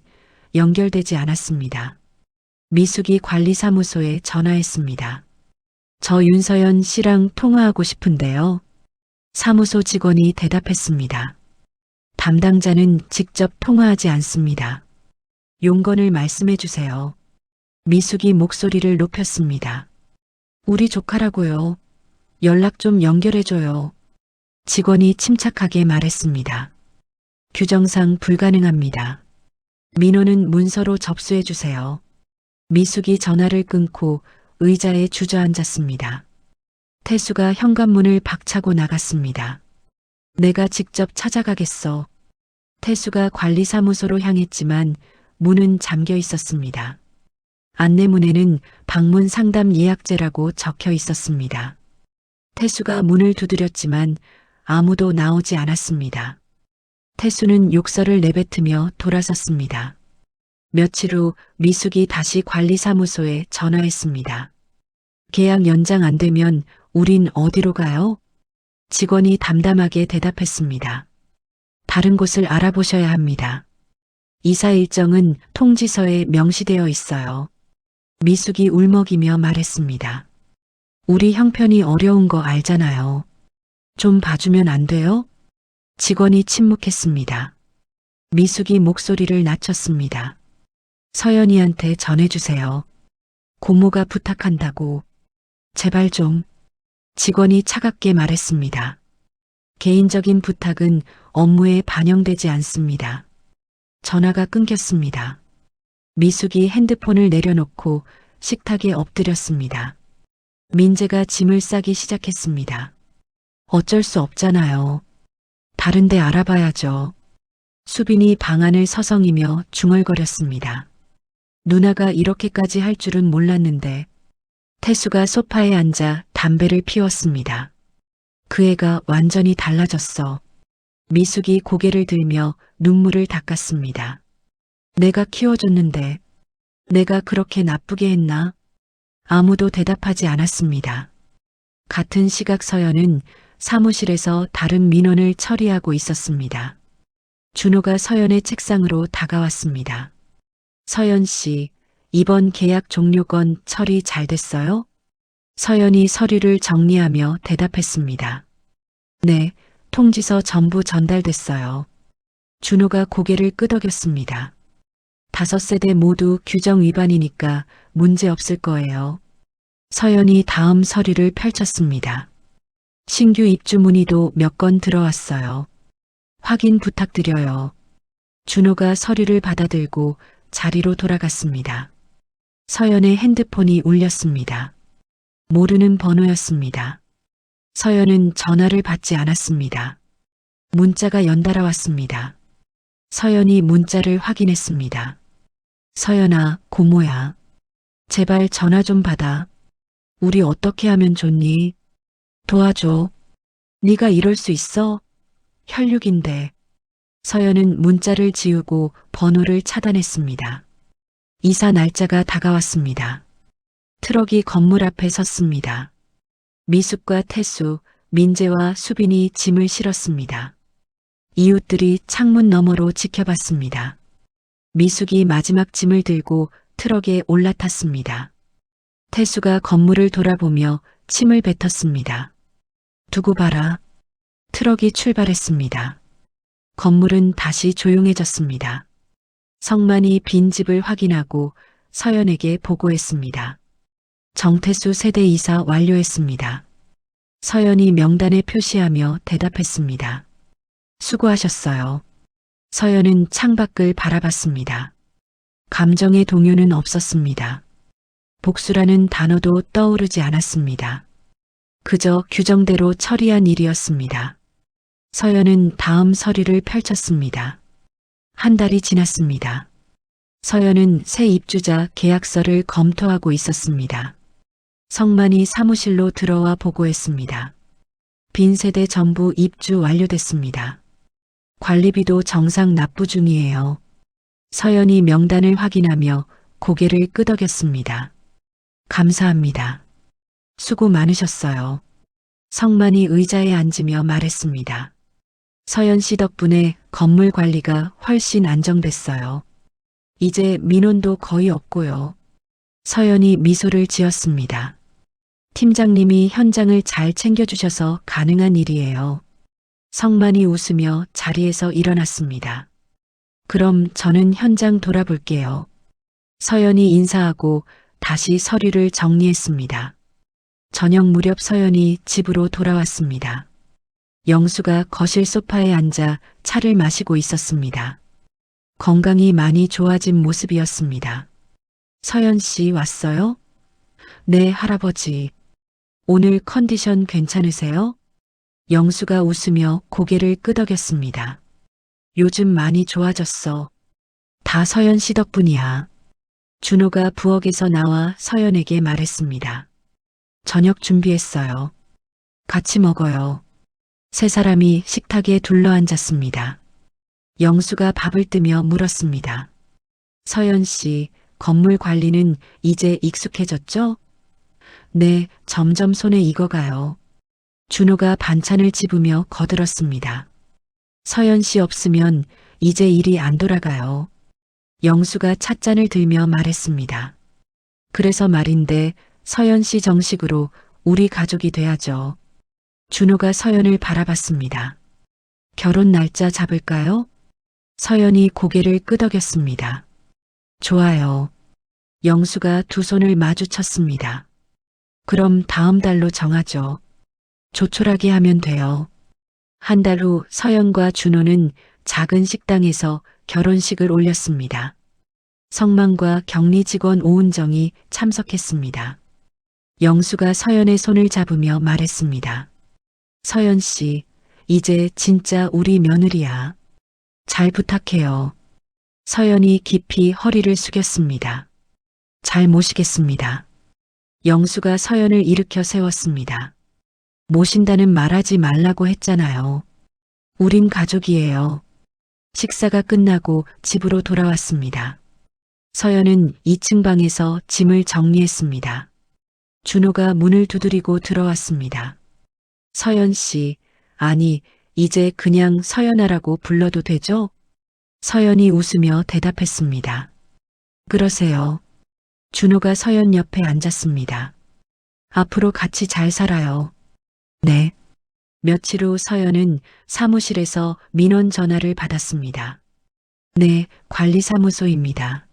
연결되지 않았습니다. 미숙이 관리사무소에 전화했습니다. 저 윤서연 씨랑 통화하고 싶은데요. 사무소 직원이 대답했습니다. 담당자는 직접 통화하지 않습니다. 용건을 말씀해 주세요. 미숙이 목소리를 높였습니다. 우리 조카라고요. 연락 좀 연결해줘요. 직원이 침착하게 말했습니다. 규정상 불가능합니다. 민호는 문서로 접수해 주세요. 미숙이 전화를 끊고 의자에 주저앉았습니다. 태수가 현관문을 박차고 나갔습니다. 내가 직접 찾아가겠어. 태수가 관리사무소로 향했지만 문은 잠겨 있었습니다. 안내문에는 방문 상담 예약제라고 적혀 있었습니다. 태수가 문을 두드렸지만 아무도 나오지 않았습니다. 태수는 욕설을 내뱉으며 돌아섰습니다. 며칠 후 미숙이 다시 관리사무소에 전화했습니다. 계약 연장 안 되면 우린 어디로 가요? 직원이 담담하게 대답했습니다. 다른 곳을 알아보셔야 합니다. 이사 일정은 통지서에 명시되어 있어요. 미숙이 울먹이며 말했습니다. 우리 형편이 어려운 거 알잖아요. 좀 봐주면 안 돼요? 직원이 침묵했습니다. 미숙이 목소리를 낮췄습니다. 서연이한테 전해주세요. 고모가 부탁한다고. 제발 좀. 직원이 차갑게 말했습니다. 개인적인 부탁은 업무에 반영되지 않습니다. 전화가 끊겼습니다. 미숙이 핸드폰을 내려놓고 식탁에 엎드렸습니다. 민재가 짐을 싸기 시작했습니다. 어쩔 수 없잖아요. 다른 데 알아봐야죠. 수빈이 방안을 서성이며 중얼거렸습니다. 누나가 이렇게까지 할 줄은 몰랐는데. 태수가 소파에 앉아 담배를 피웠습니다. 그 애가 완전히 달라졌어. 미숙이 고개를 들며 눈물을 닦았습니다. 내가 키워줬는데 내가 그렇게 나쁘게 했나? 아무도 대답하지 않았습니다. 같은 시각 서연은 사무실에서 다른 민원을 처리하고 있었습니다. 준호가 서연의 책상으로 다가왔습니다. 서연 씨, 이번 계약 종료건 처리 잘 됐어요? 서연이 서류를 정리하며 대답했습니다. 네, 통지서 전부 전달됐어요. 준호가 고개를 끄덕였습니다. 5세대 모두 규정 위반이니까 문제 없을 거예요. 서연이 다음 서류를 펼쳤습니다. 신규 입주 문의도 몇 건 들어왔어요. 확인 부탁드려요. 준호가 서류를 받아들고 자리로 돌아갔습니다. 서연의 핸드폰이 울렸습니다. 모르는 번호였습니다. 서연은 전화를 받지 않았습니다. 문자가 연달아 왔습니다. 서연이 문자를 확인했습니다. 서연아, 고모야. 제발 전화 좀 받아. 우리 어떻게 하면 좋니? 도와줘. 네가 이럴 수 있어? 혈육인데. 서연은 문자를 지우고 번호를 차단했습니다. 이사 날짜가 다가왔습니다. 트럭이 건물 앞에 섰습니다. 미숙과 태수, 민재와 수빈이 짐을 실었습니다. 이웃들이 창문 너머로 지켜봤습니다. 미숙이 마지막 짐을 들고 트럭에 올라탔습니다. 태수가 건물을 돌아보며 침을 뱉었습니다. 두고 봐라. 트럭이 출발했습니다. 건물은 다시 조용해졌습니다. 성만이 빈 집을 확인하고 서연에게 보고했습니다. 정태수 세대 이사 완료했습니다. 서연이 명단에 표시하며 대답했습니다. 수고하셨어요. 서연은 창밖을 바라봤습니다. 감정의 동요는 없었습니다. 복수라는 단어도 떠오르지 않았습니다. 그저 규정대로 처리한 일이었습니다. 서연은 다음 서류를 펼쳤습니다. 한 달이 지났습니다. 서연은 새 입주자 계약서를 검토하고 있었습니다. 성만이 사무실로 들어와 보고했습니다. 빈 세대 전부 입주 완료됐습니다. 관리비도 정상 납부 중이에요. 서연이 명단을 확인하며 고개를 끄덕였습니다. 감사합니다. 수고 많으셨어요. 성만이 의자에 앉으며 말했습니다. 서연 씨 덕분에 건물 관리가 훨씬 안정됐어요. 이제 민원도 거의 없고요. 서연이 미소를 지었습니다. 팀장님이 현장을 잘 챙겨주셔서 가능한 일이에요. 성만이 웃으며 자리에서 일어났습니다. 그럼 저는 현장 돌아볼게요. 서연이 인사하고 다시 서류를 정리했습니다. 저녁 무렵 서연이 집으로 돌아왔습니다. 영수가 거실 소파에 앉아 차를 마시고 있었습니다. 건강이 많이 좋아진 모습이었습니다. 서연 씨 왔어요? 네, 할아버지. 오늘 컨디션 괜찮으세요? 영수가 웃으며 고개를 끄덕였습니다. 요즘 많이 좋아졌어. 다 서연 씨 덕분이야. 준호가 부엌에서 나와 서연에게 말했습니다. 저녁 준비했어요. 같이 먹어요. 세 사람이 식탁에 둘러앉았습니다. 영수가 밥을 뜨며 물었습니다. 서연 씨, 건물 관리는 이제 익숙해졌죠? 네, 점점 손에 익어가요. 준호가 반찬을 집으며 거들었습니다. 서연 씨 없으면 이제 일이 안 돌아가요. 영수가 찻잔을 들며 말했습니다. 그래서 말인데 서연 씨 정식으로 우리 가족이 돼야죠. 준호가 서연을 바라봤습니다. 결혼 날짜 잡을까요? 서연이 고개를 끄덕였습니다. 좋아요. 영수가 두 손을 마주쳤습니다. 그럼 다음 달로 정하죠. 조촐하게 하면 돼요. 한 달 후 서연과 준호는 작은 식당에서 결혼식을 올렸습니다. 성만과 격리 직원 오은정이 참석했습니다. 영수가 서연의 손을 잡으며 말했습니다. 서연 씨, 이제 진짜 우리 며느리야. 잘 부탁해요. 서연이 깊이 허리를 숙였습니다. 잘 모시겠습니다. 영수가 서연을 일으켜 세웠습니다. 모신다는 말하지 말라고 했잖아요. 우린 가족이에요. 식사가 끝나고 집으로 돌아왔습니다. 서연은 2층 방에서 짐을 정리했습니다. 준호가 문을 두드리고 들어왔습니다. 서연 씨, 아니, 이제 그냥 서연아라고 불러도 되죠? 서연이 웃으며 대답했습니다. 그러세요. 준호가 서연 옆에 앉았습니다. 앞으로 같이 잘 살아요. 네. 며칠 후 서연은 사무실에서 민원 전화를 받았습니다. 네, 관리사무소입니다.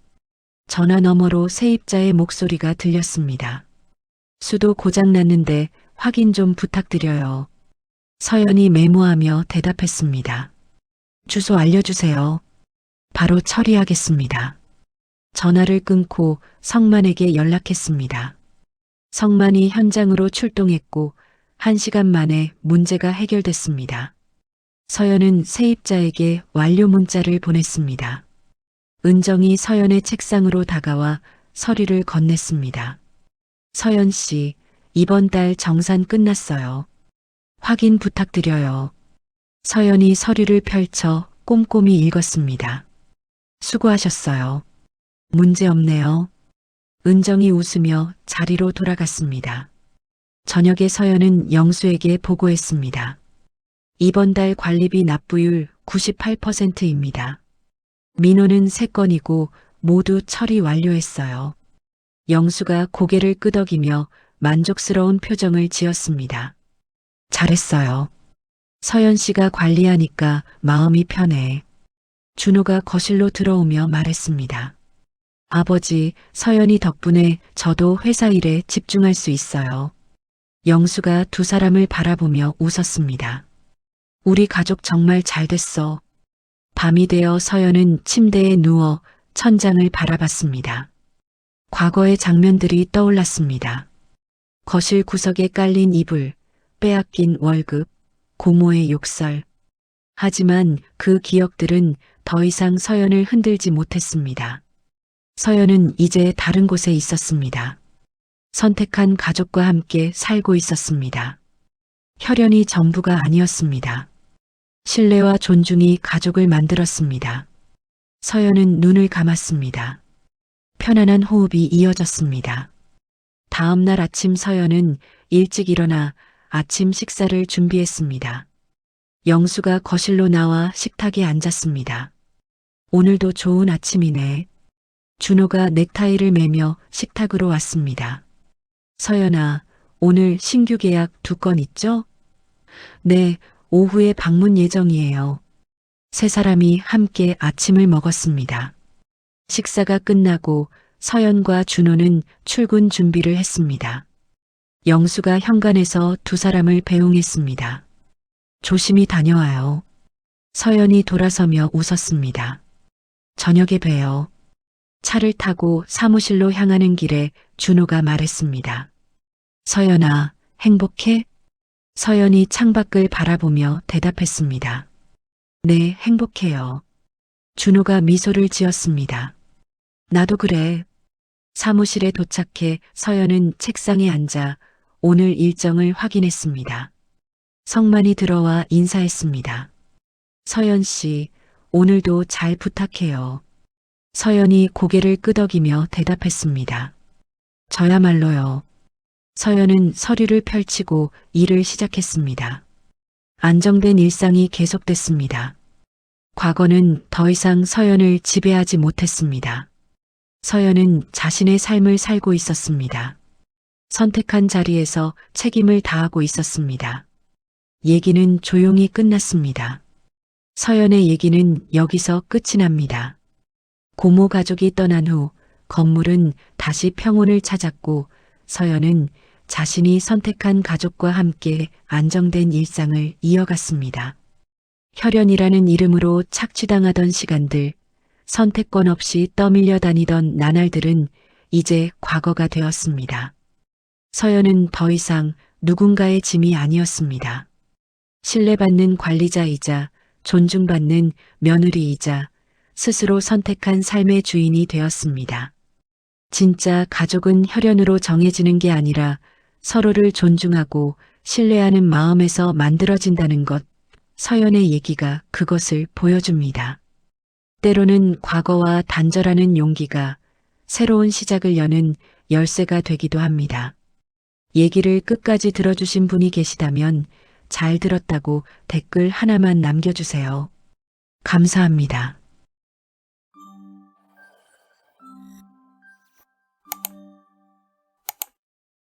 전화 너머로 세입자의 목소리가 들렸습니다. 수도 고장났는데 확인 좀 부탁드려요. 서연이 메모하며 대답했습니다. 주소 알려주세요. 바로 처리하겠습니다. 전화를 끊고 성만에게 연락했습니다. 성만이 현장으로 출동했고 1시간 만에 문제가 해결됐습니다. 서연은 세입자에게 완료 문자를 보냈습니다. 은정이 서연의 책상으로 다가와 서류를 건넸습니다. 서연 씨, 이번 달 정산 끝났어요. 확인 부탁드려요. 서연이 서류를 펼쳐 꼼꼼히 읽었습니다. 수고하셨어요. 문제 없네요. 은정이 웃으며 자리로 돌아갔습니다. 저녁에 서연은 영수에게 보고했습니다. 이번 달 관리비 납부율 98%입니다. 민원은 3건이고 모두 처리 완료했어요. 영수가 고개를 끄덕이며 만족스러운 표정을 지었습니다. 잘했어요. 서연 씨가 관리하니까 마음이 편해. 준호가 거실로 들어오며 말했습니다. 아버지, 서연이 덕분에 저도 회사 일에 집중할 수 있어요. 영수가 두 사람을 바라보며 웃었습니다. 우리 가족 정말 잘 됐어. 밤이 되어 서연은 침대에 누워 천장을 바라봤습니다. 과거의 장면들이 떠올랐습니다. 거실 구석에 깔린 이불, 빼앗긴 월급, 고모의 욕설. 하지만 그 기억들은 더 이상 서연을 흔들지 못했습니다. 서연은 이제 다른 곳에 있었습니다. 선택한 가족과 함께 살고 있었습니다. 혈연이 전부가 아니었습니다. 신뢰와 존중이 가족을 만들었습니다. 서연은 눈을 감았습니다. 편안한 호흡이 이어졌습니다. 다음 날 아침 서연은 일찍 일어나 아침 식사를 준비했습니다. 영수가 거실로 나와 식탁에 앉았습니다. 오늘도 좋은 아침이네. 준호가 넥타이를 매며 식탁으로 왔습니다. 서연아, 오늘 신규 계약 2건 있죠? 네, 오후에 방문 예정이에요. 세 사람이 함께 아침을 먹었습니다. 식사가 끝나고 서연과 준호는 출근 준비를 했습니다. 영수가 현관에서 두 사람을 배웅했습니다. 조심히 다녀와요. 서연이 돌아서며 웃었습니다. 저녁에 봬요. 차를 타고 사무실로 향하는 길에 준호가 말했습니다. 서연아, 행복해? 서연이 창밖을 바라보며 대답했습니다. 네, 행복해요. 준호가 미소를 지었습니다. 나도 그래. 사무실에 도착해 서연은 책상에 앉아 오늘 일정을 확인했습니다. 성만이 들어와 인사했습니다. 서연 씨, 오늘도 잘 부탁해요. 서연이 고개를 끄덕이며 대답했습니다. 저야말로요. 서연은 서류를 펼치고 일을 시작했습니다. 안정된 일상이 계속됐습니다. 과거는 더 이상 서연을 지배하지 못했습니다. 서연은 자신의 삶을 살고 있었습니다. 선택한 자리에서 책임을 다하고 있었습니다. 얘기는 조용히 끝났습니다. 서연의 얘기는 여기서 끝이 납니다. 고모 가족이 떠난 후 건물은 다시 평온을 찾았고 서연은 자신이 선택한 가족과 함께 안정된 일상을 이어갔습니다. 혈연이라는 이름으로 착취당하던 시간들, 선택권 없이 떠밀려 다니던 나날들은 이제 과거가 되었습니다. 서연은 더 이상 누군가의 짐이 아니었습니다. 신뢰받는 관리자이자 존중받는 며느리이자 스스로 선택한 삶의 주인이 되었습니다. 진짜 가족은 혈연으로 정해지는 게 아니라 서로를 존중하고 신뢰하는 마음에서 만들어진다는 것, 서연의 얘기가 그것을 보여줍니다. 때로는 과거와 단절하는 용기가 새로운 시작을 여는 열쇠가 되기도 합니다. 얘기를 끝까지 들어주신 분이 계시다면 잘 들었다고 댓글 하나만 남겨주세요. 감사합니다.